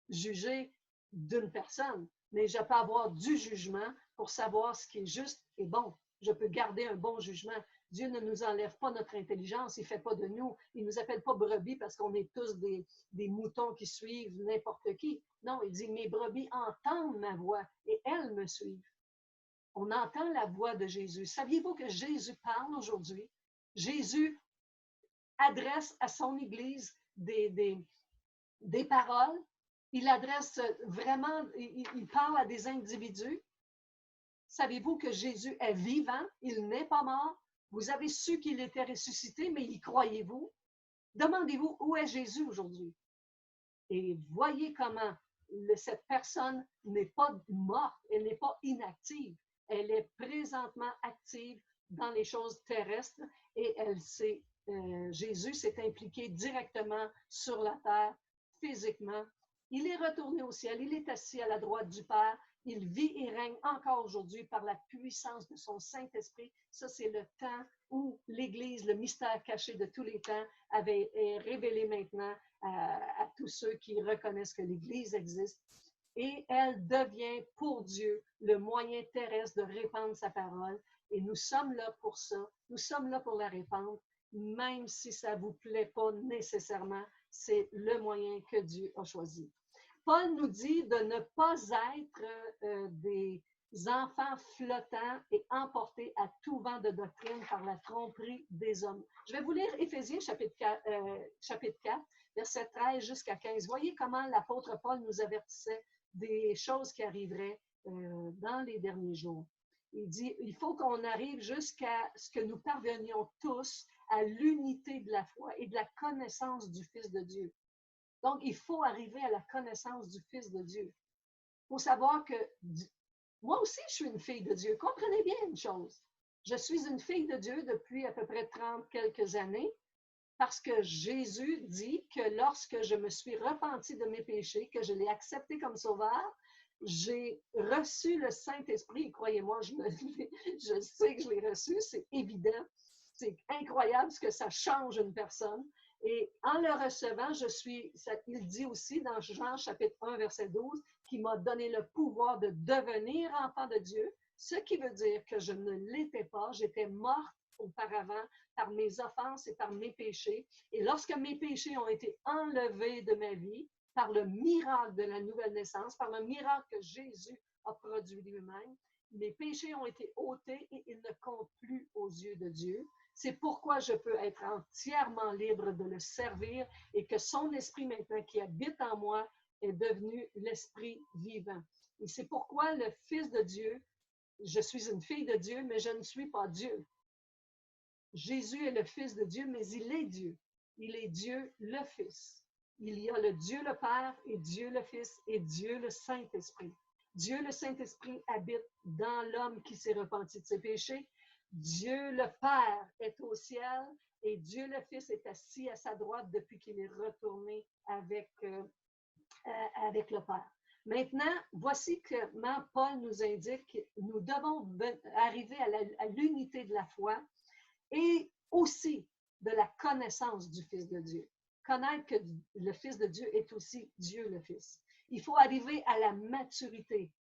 [SPEAKER 1] juger d'une personne, mais je peux avoir du jugement pour savoir ce qui est juste et bon. Je peux garder un bon jugement. Dieu ne nous enlève pas notre intelligence, il ne fait pas de nous, il ne nous appelle pas brebis parce qu'on est tous des moutons qui suivent n'importe qui. Non, il dit, mes brebis entendent ma voix et elles me suivent. On entend la voix de Jésus. Saviez-vous que Jésus parle aujourd'hui? Jésus adresse à son Église des paroles. Il adresse vraiment, il parle à des individus. Savez-vous que Jésus est vivant? Il n'est pas mort. Vous avez su qu'il était ressuscité, mais y croyez-vous? Demandez-vous où est Jésus aujourd'hui? Et voyez comment cette personne n'est pas morte, elle n'est pas inactive. Elle est présentement active dans les choses terrestres et Jésus s'est impliqué directement sur la terre, physiquement, Il est retourné au ciel, il est assis à la droite du Père, il vit et règne encore aujourd'hui par la puissance de son Saint-Esprit. Ça, c'est le temps où l'Église, le mystère caché de tous les temps, est révélé maintenant à tous ceux qui reconnaissent que l'Église existe. Et elle devient pour Dieu le moyen terrestre de répandre sa parole. Et nous sommes là pour ça. Nous sommes là pour la répandre, même si ça ne vous plaît pas nécessairement. C'est le moyen que Dieu a choisi. Paul nous dit de ne pas être des enfants flottants et emportés à tout vent de doctrine par la tromperie des hommes. Je vais vous lire Éphésiens chapitre 4 verset 13 jusqu'à 15. Voyez comment l'apôtre Paul nous avertissait des choses qui arriveraient dans les derniers jours. Il dit, il faut qu'on arrive jusqu'à ce que nous parvenions tous à l'unité de la foi et de la connaissance du Fils de Dieu. Donc, il faut arriver à la connaissance du Fils de Dieu. Il faut savoir que moi aussi, je suis une fille de Dieu. Comprenez bien une chose. Je suis une fille de Dieu depuis à peu près 30 quelques années parce que Jésus dit que lorsque je me suis repenti de mes péchés, que je l'ai accepté comme sauveur, j'ai reçu le Saint-Esprit. Et croyez-moi, je sais que je l'ai reçu, c'est évident. C'est incroyable ce que ça change une personne. Et en le recevant, il dit aussi dans Jean chapitre 1, verset 12, qu'il m'a donné le pouvoir de devenir enfant de Dieu, ce qui veut dire que je ne l'étais pas, j'étais morte auparavant par mes offenses et par mes péchés. Et lorsque mes péchés ont été enlevés de ma vie, par le miracle de la nouvelle naissance, par le miracle que Jésus a produit lui-même, mes péchés ont été ôtés et ils ne comptent plus aux yeux de Dieu. C'est pourquoi je peux être entièrement libre de le servir et que son esprit maintenant qui habite en moi est devenu l'esprit vivant. Et c'est pourquoi le Fils de Dieu, je suis une fille de Dieu, mais je ne suis pas Dieu. Jésus est le Fils de Dieu, mais il est Dieu. Il est Dieu le Fils. Il y a le Dieu le Père et Dieu le Fils et Dieu le Saint-Esprit. Dieu le Saint-Esprit habite dans l'homme qui s'est repenti de ses péchés. Dieu le Père est au ciel et Dieu le Fils est assis à sa droite depuis qu'il est retourné avec le Père. Maintenant, voici comment Paul nous indique que nous devons arriver à l'unité de la foi et aussi de la connaissance du Fils de Dieu. Connaître que le Fils de Dieu est aussi Dieu le Fils. Il faut arriver à la maturité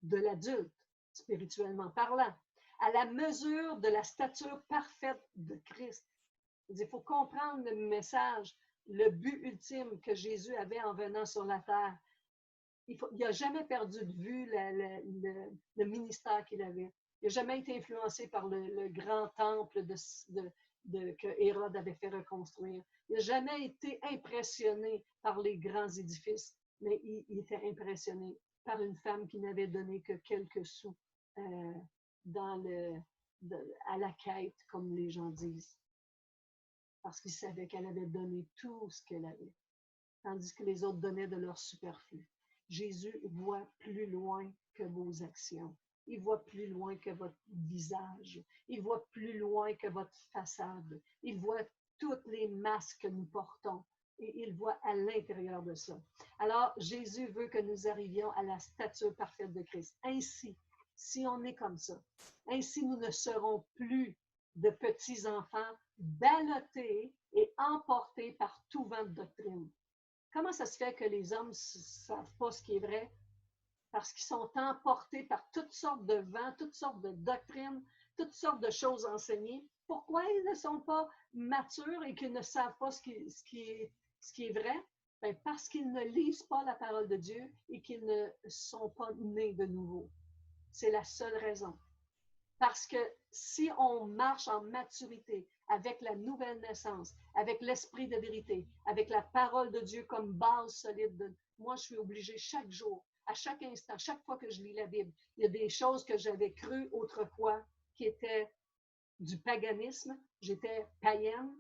[SPEAKER 1] de l'adulte, spirituellement parlant, à la mesure de la stature parfaite de Christ. Il faut comprendre le message, le but ultime que Jésus avait en venant sur la terre. Il n'a jamais perdu de vue le ministère qu'il avait. Il n'a jamais été influencé par le grand temple que Hérode avait fait reconstruire. Il n'a jamais été impressionné par les grands édifices, mais il était impressionné par une femme qui n'avait donné que quelques sous à la quête, comme les gens disent. Parce qu'il savait qu'elle avait donné tout ce qu'elle avait, tandis que les autres donnaient de leur superflu. Jésus voit plus loin que vos actions. Il voit plus loin que votre visage. Il voit plus loin que votre façade. Il voit toutes les masques que nous portons et il voit à l'intérieur de ça. Alors, Jésus veut que nous arrivions à la stature parfaite de Christ. Ainsi, si on est comme ça, ainsi nous ne serons plus de petits enfants ballottés et emportés par tout vent de doctrine. Comment ça se fait que les hommes ne savent pas ce qui est vrai? Parce qu'ils sont emportés par toutes sortes de vents, toutes sortes de doctrines, toutes sortes de choses enseignées. Pourquoi ils ne sont pas matures et qu'ils ne savent pas ce qui est vrai? Bien, parce qu'ils ne lisent pas la parole de Dieu et qu'ils ne sont pas nés de nouveau. C'est la seule raison. Parce que si on marche en maturité avec la nouvelle naissance, avec l'esprit de vérité, avec la parole de Dieu comme base solide, moi, je suis obligée chaque jour, à chaque instant, chaque fois que je lis la Bible, il y a des choses que j'avais crues autrefois qui étaient du paganisme. J'étais païenne.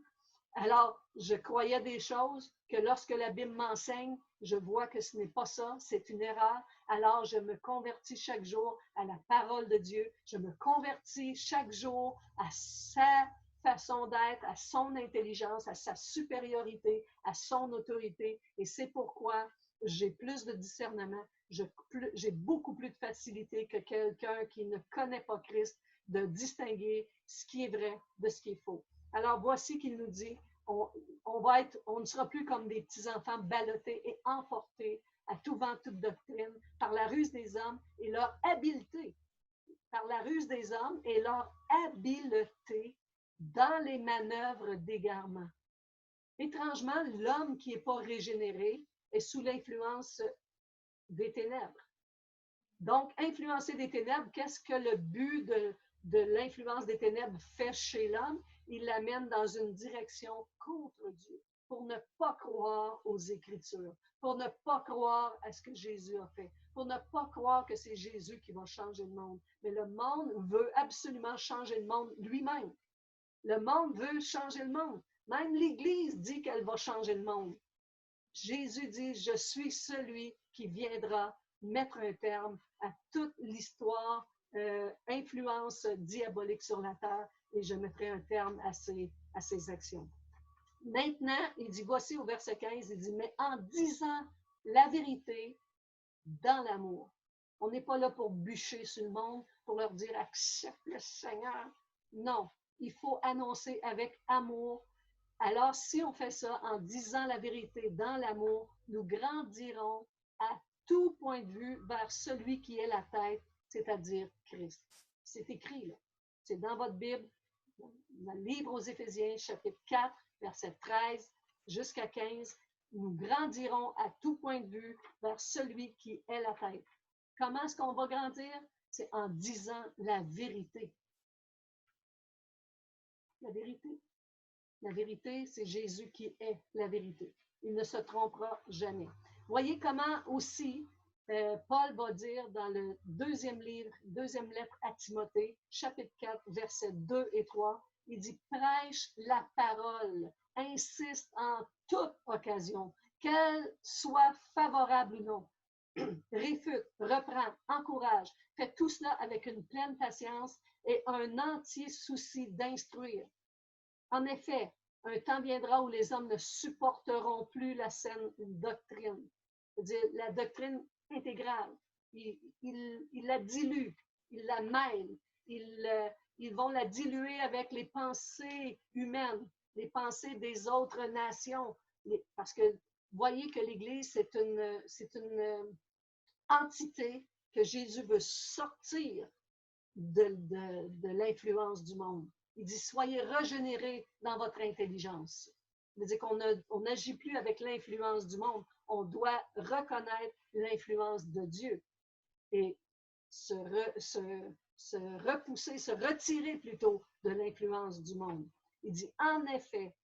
[SPEAKER 1] Alors, je croyais des choses que lorsque la Bible m'enseigne, je vois que ce n'est pas ça, c'est une erreur. Alors, je me convertis chaque jour à la parole de Dieu. Je me convertis chaque jour à sa façon d'être, à son intelligence, à sa supériorité, à son autorité. Et c'est pourquoi j'ai plus de discernement, j'ai beaucoup plus de facilité que quelqu'un qui ne connaît pas Christ de distinguer ce qui est vrai de ce qui est faux. Alors voici qu'il nous dit, on ne sera plus comme des petits-enfants ballottés et emportés à tout vent, toute doctrine, par la ruse des hommes et leur habileté, par la ruse des hommes et leur habileté dans les manœuvres d'égarement. Étrangement, l'homme qui n'est pas régénéré est sous l'influence des ténèbres. Donc, influencer des ténèbres, qu'est-ce que le but de l'influence des ténèbres fait chez l'homme? Il l'amène dans une direction contre Dieu, pour ne pas croire aux Écritures, pour ne pas croire à ce que Jésus a fait, pour ne pas croire que c'est Jésus qui va changer le monde. Mais le monde veut absolument changer le monde lui-même. Le monde veut changer le monde. Même l'Église dit qu'elle va changer le monde. Jésus dit, je suis celui qui viendra mettre un terme à toute l'histoire, influence diabolique sur la terre, et je mettrai un terme à ces actions. Maintenant, il dit, voici au verset 15, il dit, mais en disant la vérité dans l'amour. On n'est pas là pour bûcher sur le monde, pour leur dire, accepte le Seigneur. Non, il faut annoncer avec amour. Alors, si on fait ça en disant la vérité dans l'amour, nous grandirons à tout point de vue vers celui qui est la tête, c'est-à-dire Christ. C'est écrit là. C'est dans votre Bible, dans le livre aux Éphésiens, chapitre 4, verset 13 jusqu'à 15. Nous grandirons à tout point de vue vers celui qui est la tête. Comment est-ce qu'on va grandir? C'est en disant la vérité. La vérité. La vérité, c'est Jésus qui est la vérité. Il ne se trompera jamais. Voyez comment aussi Paul va dire dans le deuxième lettre à Timothée, chapitre 4, versets 2 et 3, il dit « Prêche la parole, insiste en toute occasion, qu'elle soit favorable ou non. Réfute, reprend, encourage. Faites tout cela avec une pleine patience et un entier souci d'instruire. En effet, un temps viendra où les hommes ne supporteront plus la saine doctrine, c'est-à-dire la doctrine intégrale. Ils la diluent, ils la mêlent, ils vont la diluer avec les pensées humaines, les pensées des autres nations. Parce que voyez que l'Église, c'est une entité que Jésus veut sortir de l'influence du monde. Il dit, soyez régénérés dans votre intelligence. Il dit qu'on n'agit plus avec l'influence du monde. On doit reconnaître l'influence de Dieu et se repousser, se retirer plutôt de l'influence du monde. Il dit, en effet,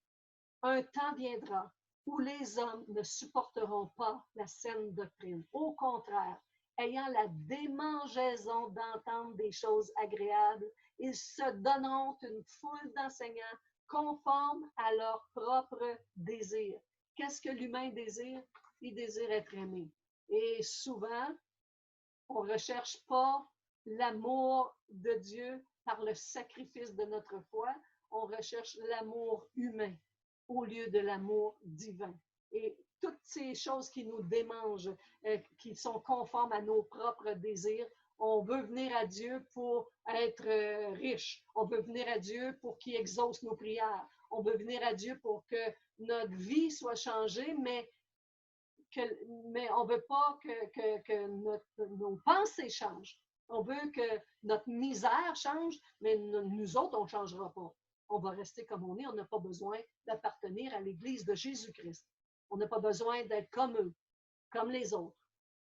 [SPEAKER 1] un temps viendra où les hommes ne supporteront pas la saine doctrine. Au contraire, ayant la démangeaison d'entendre des choses agréables, ils se donneront une foule d'enseignants conformes à leur propre désir. Qu'est-ce que l'humain désire? Il désire être aimé. Et souvent, on ne recherche pas l'amour de Dieu par le sacrifice de notre foi, on recherche l'amour humain au lieu de l'amour divin. Et toutes ces choses qui nous démangent, qui sont conformes à nos propres désirs, on veut venir à Dieu pour être riche. On veut venir à Dieu pour qu'il exauce nos prières. On veut venir à Dieu pour que notre vie soit changée, mais on ne veut pas que nos pensées changent. On veut que notre misère change, mais nous autres, on ne changera pas. On va rester comme on est. On n'a pas besoin d'appartenir à l'Église de Jésus-Christ. On n'a pas besoin d'être comme eux, comme les autres,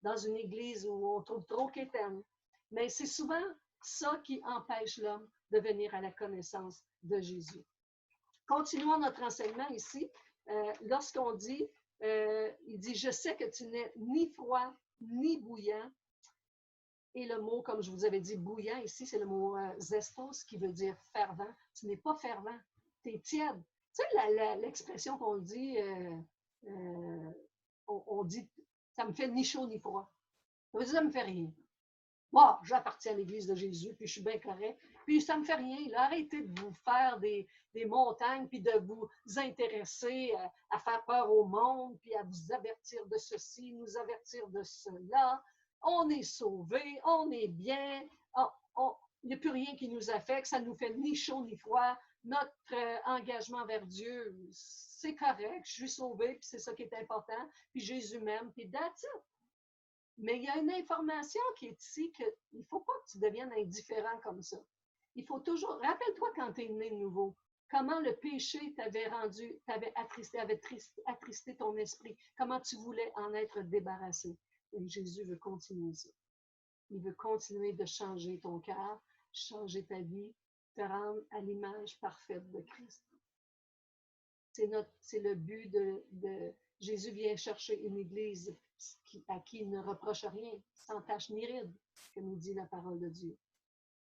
[SPEAKER 1] dans une Église où on trouve trop quétaine. Mais c'est souvent ça qui empêche l'homme de venir à la connaissance de Jésus. Continuons notre enseignement ici. Lorsqu'on dit, il dit, je sais que tu n'es ni froid ni bouillant. Et le mot, comme je vous avais dit, bouillant, ici, c'est le mot zestos, qui veut dire fervent. Tu n'es pas fervent, tu es tiède. Tu sais, l'expression qu'on dit, on dit, ça me fait ni chaud ni froid. Ça veut dire, ça me fait rien. Moi, j'appartiens à l'Église de Jésus, puis je suis bien correct. Puis ça ne me fait rien. Là. Arrêtez de vous faire des montagnes, puis de vous intéresser à faire peur au monde, puis à vous avertir de ceci, nous avertir de cela. On est sauvés, on est bien. Il n'y a plus rien qui nous affecte, ça ne nous fait ni chaud ni froid. Notre engagement vers Dieu, c'est correct, je suis sauvé, puis c'est ça qui est important, puis Jésus m'aime, puis that's it. Mais il y a une information qui est ici qu'il ne faut pas que tu deviennes indifférent comme ça. Il faut toujours, rappelle-toi quand tu es né de nouveau, comment le péché t'avait rendu, t'avait attristé, attristé ton esprit, comment tu voulais en être débarrassé. Et Jésus veut continuer ça. Il veut continuer de changer ton cœur, changer ta vie, te rendre à l'image parfaite de Christ. C'est le but de Jésus vient chercher une église à qui il ne reproche rien, sans tache ni ride, comme nous dit la parole de Dieu.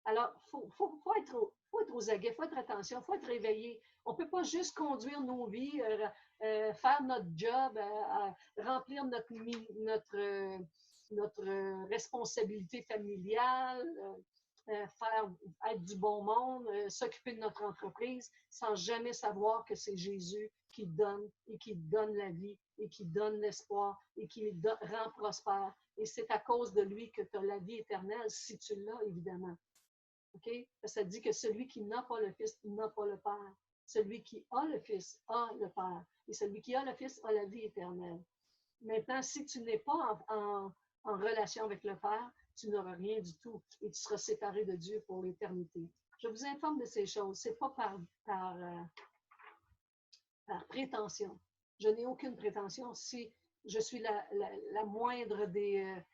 [SPEAKER 1] Alors, faut être aux aguets, il faut être attention, il faut être réveillé. On ne peut pas juste conduire nos vies, faire notre job, remplir notre responsabilité familiale, être du bon monde, s'occuper de notre entreprise, sans jamais savoir que c'est Jésus qui donne et qui donne la vie et qui donne l'espoir et qui rend prospère. Et c'est à cause de lui que tu as la vie éternelle, si tu l'as, évidemment. OK? Ça dit que celui qui n'a pas le Fils n'a pas le Père. Celui qui a le Fils a le Père. Et celui qui a le Fils a la vie éternelle. Maintenant, si tu n'es pas en relation avec le Père, tu n'auras rien du tout et tu seras séparé de Dieu pour l'éternité. Je vous informe de ces choses. Ce n'est pas par prétention. Je n'ai aucune prétention. Si je suis la moindre des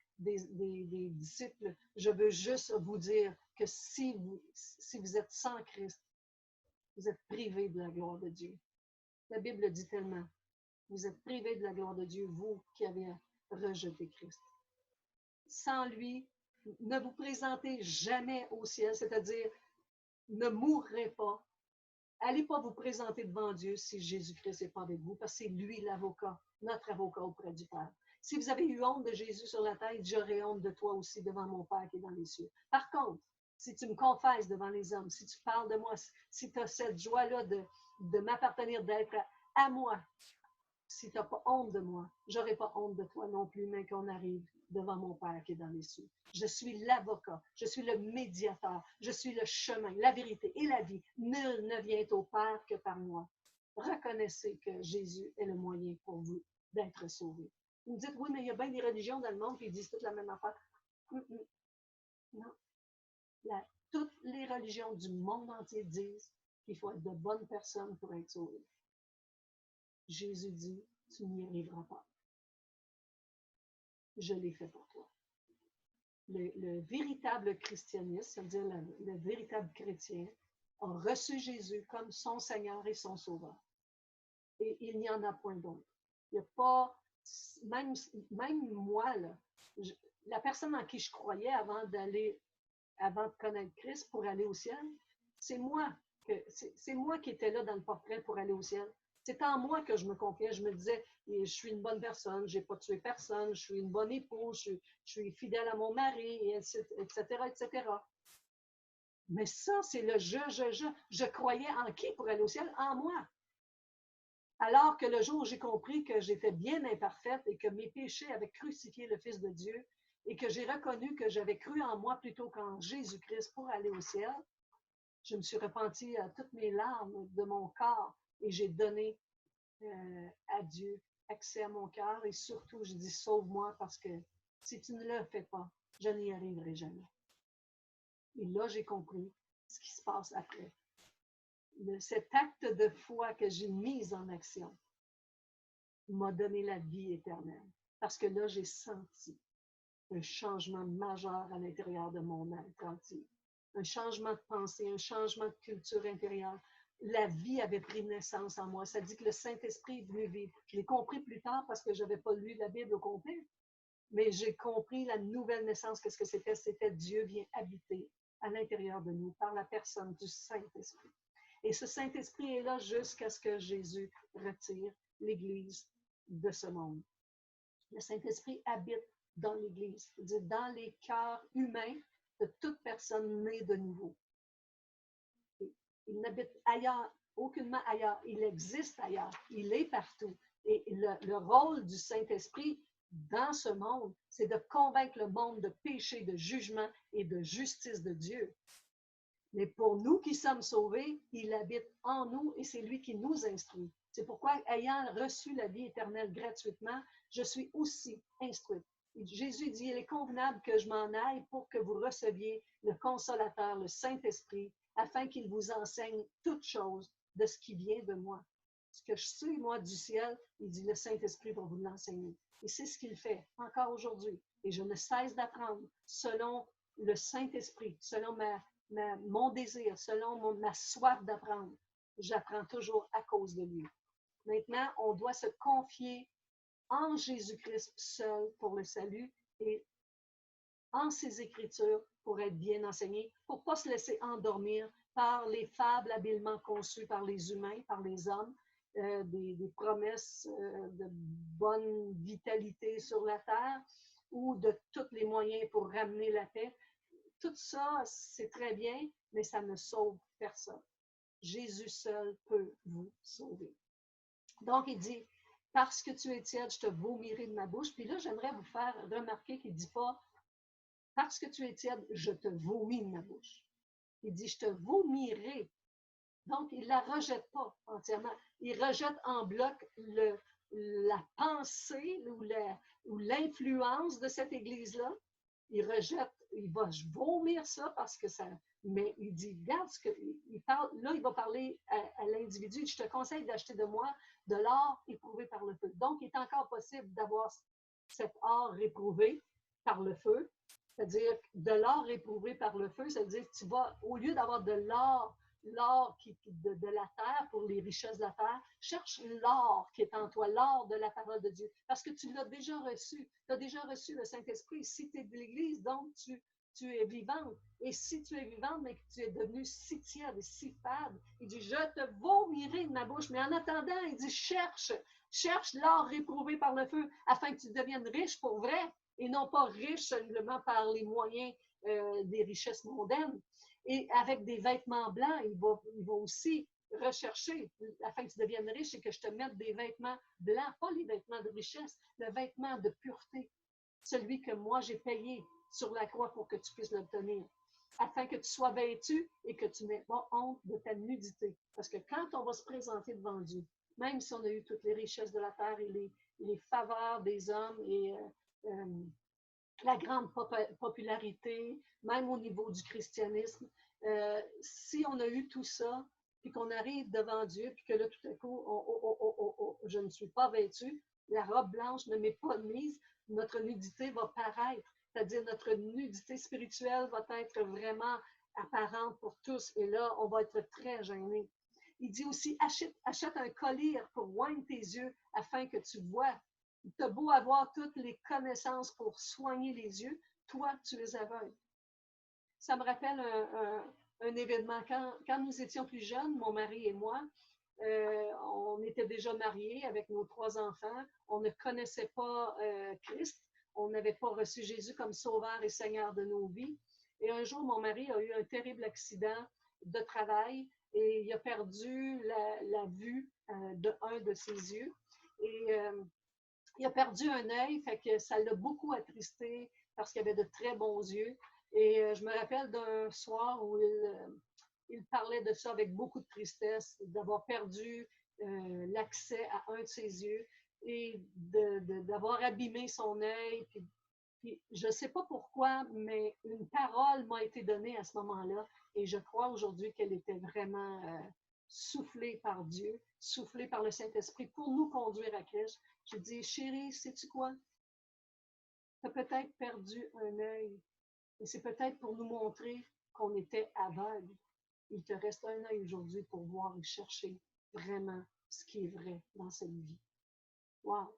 [SPEAKER 1] disciples, je veux juste vous dire que si vous êtes sans Christ, vous êtes privé de la gloire de Dieu. La Bible dit tellement. Vous êtes privé de la gloire de Dieu, vous qui avez rejeté Christ. Sans lui, ne vous présentez jamais au ciel, c'est-à-dire ne mourrez pas. Allez pas vous présenter devant Dieu si Jésus-Christ n'est pas avec vous, parce que c'est lui l'avocat, notre avocat auprès du Père. Si vous avez eu honte de Jésus sur la tête, j'aurai honte de toi aussi devant mon Père qui est dans les cieux. Par contre, si tu me confesses devant les hommes, si tu parles de moi, si tu as cette joie-là de m'appartenir, d'être à moi, si tu n'as pas honte de moi, je n'aurai pas honte de toi non plus, mais qu'on arrive devant mon Père qui est dans les cieux. Je suis l'avocat, je suis le médiateur, je suis le chemin, la vérité et la vie. Nul ne vient au Père que par moi. Reconnaissez que Jésus est le moyen pour vous d'être sauvé. Vous me dites, oui, mais il y a bien des religions dans le monde qui disent toutes la même affaire. Non. Toutes les religions du monde entier disent qu'il faut être de bonnes personnes pour être sauvé. Jésus dit, tu n'y arriveras pas. Je l'ai fait pour toi. Le véritable christianisme, c'est-à-dire le véritable chrétien, a reçu Jésus comme son Seigneur et son Sauveur. Et il n'y en a point d'autre. Il n'y a pas, même moi, là, la personne en qui je croyais avant de connaître Christ pour aller au ciel, c'est moi qui étais là dans le portrait pour aller au ciel. C'est en moi que je me confiais. Je me disais, je suis une bonne personne, je n'ai pas tué personne, je suis une bonne épouse, je suis fidèle à mon mari, etc., etc. Mais ça, c'est le je. Je croyais en qui pour aller au ciel? En moi. Alors que le jour où j'ai compris que j'étais bien imparfaite et que mes péchés avaient crucifié le Fils de Dieu et que j'ai reconnu que j'avais cru en moi plutôt qu'en Jésus-Christ pour aller au ciel, je me suis repentie à toutes mes larmes de mon corps et j'ai donné à Dieu accès à mon cœur et surtout, je dis sauve-moi parce que si tu ne le fais pas, je n'y arriverai jamais. Et là, j'ai compris ce qui se passe après. Cet acte de foi que j'ai mis en action m'a donné la vie éternelle. Parce que là, j'ai senti un changement majeur à l'intérieur de mon être entier. Un changement de pensée, un changement de culture intérieure. La vie avait pris naissance en moi. Ça dit que le Saint-Esprit est venu vivre. Je l'ai compris plus tard parce que je n'avais pas lu la Bible au complet. Mais j'ai compris la nouvelle naissance, qu'est-ce que c'était? C'était Dieu vient habiter à l'intérieur de nous par la personne du Saint-Esprit. Et ce Saint-Esprit est là jusqu'à ce que Jésus retire l'Église de ce monde. Le Saint-Esprit habite dans l'Église, c'est-à-dire dans les cœurs humains de toute personne née de nouveau. Il n'habite ailleurs, aucunement ailleurs. Il existe ailleurs. Il est partout. Et le rôle du Saint-Esprit dans ce monde, c'est de convaincre le monde de péché, de jugement et de justice de Dieu. Mais pour nous qui sommes sauvés, il habite en nous et c'est lui qui nous instruit. C'est pourquoi, ayant reçu la vie éternelle gratuitement, je suis aussi instruite. Jésus dit, il est convenable que je m'en aille pour que vous receviez le Consolateur, le Saint-Esprit, afin qu'il vous enseigne toutes choses de ce qui vient de moi. Ce que je sais, moi, du ciel, il dit, le Saint-Esprit va vous l'enseigner. Et c'est ce qu'il fait encore aujourd'hui. Et je ne cesse d'apprendre selon le Saint-Esprit, selon mon désir, selon ma soif d'apprendre. J'apprends toujours à cause de lui. Maintenant, on doit se confier en Jésus-Christ seul pour le salut et en ses Écritures pour être bien enseigné, pour ne pas se laisser endormir par les fables habilement conçues par les humains, par les hommes, des promesses de bonne vitalité sur la terre ou de tous les moyens pour ramener la paix. Tout ça, c'est très bien, mais ça ne sauve personne. Jésus seul peut vous sauver. Donc, il dit, parce que tu es tiède, je te vomirai de ma bouche. Puis là, j'aimerais vous faire remarquer qu'il ne dit pas, parce que tu es tiède, je te vomis de ma bouche. Il dit, je te vomirai. Donc, il ne la rejette pas entièrement. Il rejette en bloc la pensée ou l'influence de cette Église-là. Il rejette, il va vomir ça parce que ça. Mais il dit, regarde ce qu'il parle. Là, il va parler à l'individu. Je te conseille d'acheter de moi de l'or éprouvé par le feu. Donc, il est encore possible d'avoir cet or éprouvé par le feu. C'est-à-dire, de l'or éprouvé par le feu, c'est-à-dire que tu vas, au lieu d'avoir de l'or de la terre pour les richesses de la terre, cherche l'or qui est en toi, l'or de la parole de Dieu, parce que tu l'as déjà reçu. Tu as déjà reçu le Saint-Esprit. Si tu es de l'Église, donc tu es vivante. Et si tu es vivante, mais que tu es devenue si tiède et si fade, il dit, je te vomirai de ma bouche. Mais en attendant, il dit, cherche l'or éprouvé par le feu, afin que tu deviennes riche pour vrai, et non pas riche simplement par les moyens des richesses mondaines. Et avec des vêtements blancs, il va aussi rechercher, afin que tu deviennes riche, et que je te mette des vêtements blancs, pas les vêtements de richesse, le vêtement de pureté, celui que moi j'ai payé sur la croix pour que tu puisses l'obtenir, afin que tu sois vêtu et que tu n'aies pas honte de ta nudité. Parce que quand on va se présenter devant Dieu, même si on a eu toutes les richesses de la terre et les faveurs des hommes et la grande popularité, même au niveau du christianisme, si on a eu tout ça, puis qu'on arrive devant Dieu, puis que là, tout à coup, je ne suis pas vêtue, la robe blanche ne m'est pas mise, notre nudité va paraître, c'est-à-dire notre nudité spirituelle va être vraiment apparente pour tous, et là, on va être très gênés. Il dit aussi, achète un collier pour oindre tes yeux afin que tu vois. Tu as beau avoir toutes les connaissances pour soigner les yeux, toi, tu es aveugle. Ça me rappelle un événement. Quand nous étions plus jeunes, mon mari et moi, on était déjà mariés avec nos 3 enfants. On ne connaissait pas Christ. On n'avait pas reçu Jésus comme sauveur et Seigneur de nos vies. Et un jour, mon mari a eu un terrible accident de travail et il a perdu la vue d'un de ses yeux. Et il a perdu un œil, fait que ça l'a beaucoup attristé parce qu'il avait de très bons yeux. Et je me rappelle d'un soir où il parlait de ça avec beaucoup de tristesse, d'avoir perdu l'accès à un de ses yeux et d'avoir abîmé son œil. Puis je ne sais pas pourquoi, mais une parole m'a été donnée à ce moment-là et je crois aujourd'hui qu'elle était vraiment soufflée par Dieu, soufflée par le Saint-Esprit pour nous conduire à Christ. Je dis, chérie, sais-tu quoi? Tu as peut-être perdu un œil et c'est peut-être pour nous montrer qu'on était aveugle. Il te reste un œil aujourd'hui pour voir et chercher vraiment ce qui est vrai dans cette vie. Wow!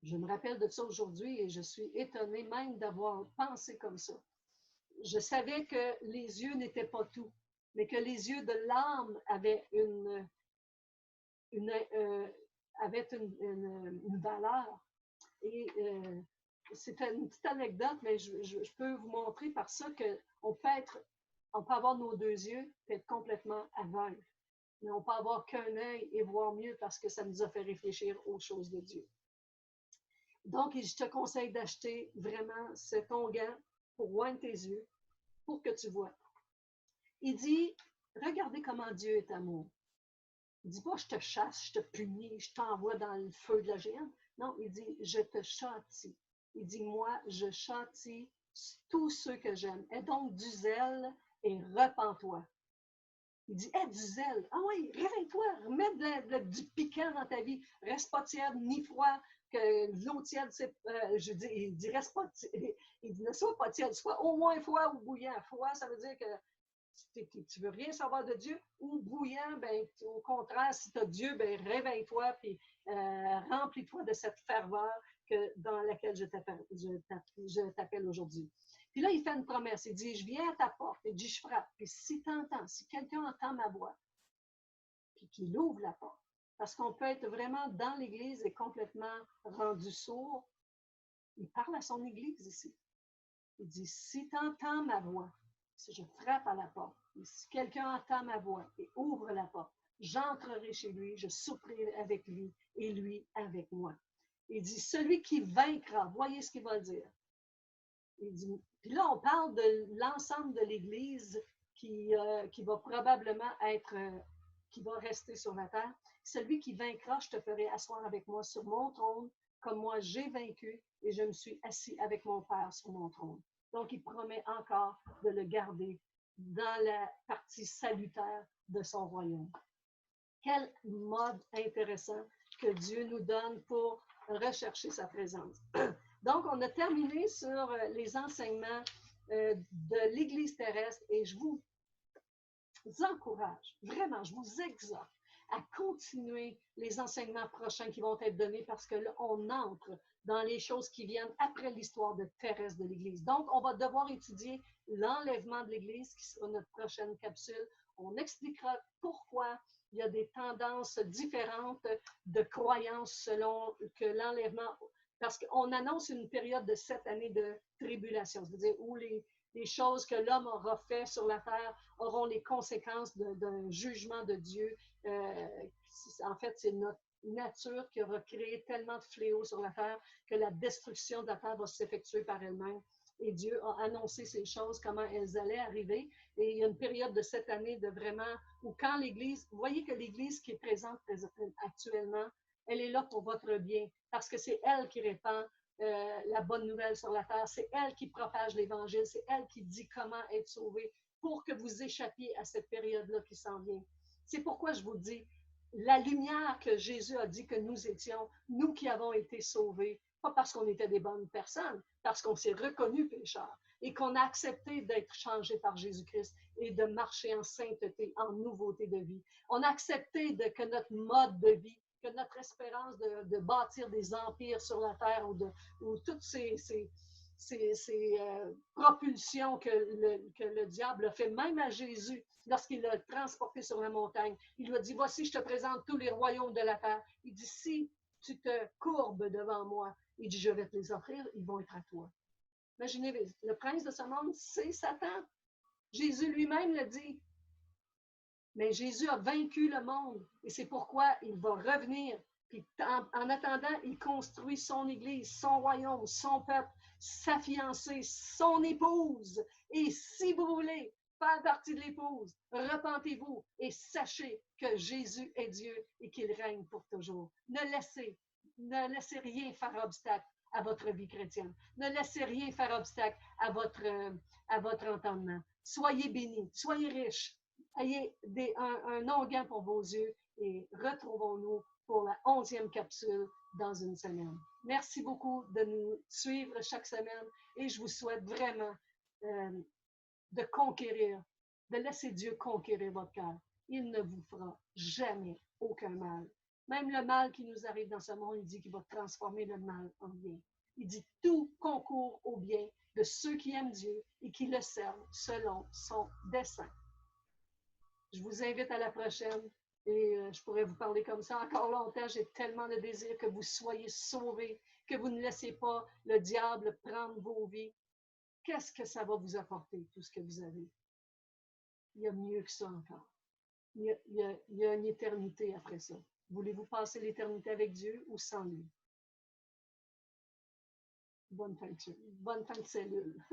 [SPEAKER 1] Je me rappelle de ça aujourd'hui et je suis étonnée même d'avoir pensé comme ça. Je savais que les yeux n'étaient pas tout, mais que les yeux de l'âme avaient une valeur. Et c'est une petite anecdote, mais je peux vous montrer par ça qu'on peut avoir nos deux yeux et être complètement aveugle. Mais on peut avoir qu'un œil et voir mieux parce que ça nous a fait réfléchir aux choses de Dieu. Donc, je te conseille d'acheter vraiment cet onguent pour oindre tes yeux, pour que tu vois. Il dit, regardez comment Dieu est amour. Il ne dit pas, je te chasse, je te punis, je t'envoie dans le feu de la géante. Non, il dit, je te châtie. Il dit, moi, je châtie tous ceux que j'aime. Aie donc du zèle et repens-toi. Il dit, aie du zèle. Ah oui, réveille-toi, remets du piquant dans ta vie. Reste pas tiède ni froid, que l'eau tiède, je dis, il dit, reste pas tiède. Il dit, ne sois pas tiède, sois au moins froid ou bouillant. Froid, ça veut dire que tu veux rien savoir de Dieu, ou bouillant, ben, au contraire, si tu as Dieu, ben, réveille-toi, puis remplis-toi de cette ferveur dans laquelle je t'appelle aujourd'hui. Puis là, il fait une promesse. Il dit, je viens à ta porte. Il dit, je frappe. Puis si tu entends, si quelqu'un entend ma voix, puis qu'il ouvre la porte, parce qu'on peut être vraiment dans l'Église et complètement rendu sourd, il parle à son Église ici. Il dit, si tu entends ma voix, si je frappe à la porte, et si quelqu'un entend ma voix et ouvre la porte, j'entrerai chez lui, je souperai avec lui et lui avec moi. Il dit, celui qui vaincra, voyez ce qu'il va dire. Il dit, puis là, on parle de l'ensemble de l'Église qui va probablement être, qui va rester sur la terre. Celui qui vaincra, je te ferai asseoir avec moi sur mon trône, comme moi j'ai vaincu et je me suis assis avec mon Père sur mon trône. Donc, il promet encore de le garder dans la partie salutaire de son royaume. Quel mode intéressant que Dieu nous donne pour rechercher sa présence. Donc, on a terminé sur les enseignements de l'Église terrestre et je vous encourage, vraiment, je vous exhorte à continuer les enseignements prochains qui vont être donnés parce que là, on entre dans les choses qui viennent après l'histoire terrestre de l'Église. Donc, on va devoir étudier l'enlèvement de l'Église, qui sera notre prochaine capsule. On expliquera pourquoi il y a des tendances différentes de croyances selon que l'enlèvement, parce qu'on annonce une période de 7 années de tribulation, c'est-à-dire où les choses que l'homme aura fait sur la terre auront les conséquences d'un jugement de Dieu. En fait, c'est notre nature qui aura créé tellement de fléaux sur la terre que la destruction de la terre va s'effectuer par elle-même. Et Dieu a annoncé ces choses, comment elles allaient arriver. Et il y a une période de 7 années de vraiment, où quand l'Église, vous voyez que l'Église qui est présente actuellement, elle est là pour votre bien, parce que c'est elle qui répand la bonne nouvelle sur la terre. C'est elle qui propage l'Évangile. C'est elle qui dit comment être sauvé pour que vous échappiez à cette période-là qui s'en vient. C'est pourquoi je vous dis, la lumière que Jésus a dit que nous étions, nous qui avons été sauvés, pas parce qu'on était des bonnes personnes, parce qu'on s'est reconnus pécheurs et qu'on a accepté d'être changé par Jésus-Christ et de marcher en sainteté, en nouveauté de vie. On a accepté que notre mode de vie, que notre espérance de bâtir des empires sur la terre ou toutes ces propulsions que le diable a fait, même à Jésus, lorsqu'il l'a transporté sur la montagne. Il lui a dit, voici, je te présente tous les royaumes de la terre. Il dit, si tu te courbes devant moi, il dit, je vais te les offrir, ils vont être à toi. Imaginez, le prince de ce monde, c'est Satan. Jésus lui-même le dit. Mais Jésus a vaincu le monde et c'est pourquoi il va revenir. Puis en attendant, il construit son Église, son royaume, son peuple, sa fiancée, son épouse. Et si vous voulez faire partie de l'épouse, repentez-vous et sachez que Jésus est Dieu et qu'il règne pour toujours. Ne laissez rien faire obstacle à votre vie chrétienne. Ne laissez rien faire obstacle à votre entendement. Soyez bénis, soyez riches. Ayez un onguent pour vos yeux et retrouvons-nous pour la 11e capsule dans une semaine. Merci beaucoup de nous suivre chaque semaine et je vous souhaite vraiment de conquérir, de laisser Dieu conquérir votre cœur. Il ne vous fera jamais aucun mal. Même le mal qui nous arrive dans ce monde, il dit qu'il va transformer le mal en bien. Il dit tout concourt au bien de ceux qui aiment Dieu et qui le servent selon son dessein. Je vous invite à la prochaine Et je pourrais vous parler comme ça encore longtemps. J'ai tellement de désir que vous soyez sauvés, que vous ne laissez pas le diable prendre vos vies. Qu'est-ce que ça va vous apporter, tout ce que vous avez? Il y a mieux que ça encore. Il y a une éternité après ça. Voulez-vous passer l'éternité avec Dieu ou sans lui? Bonne fin de cellule.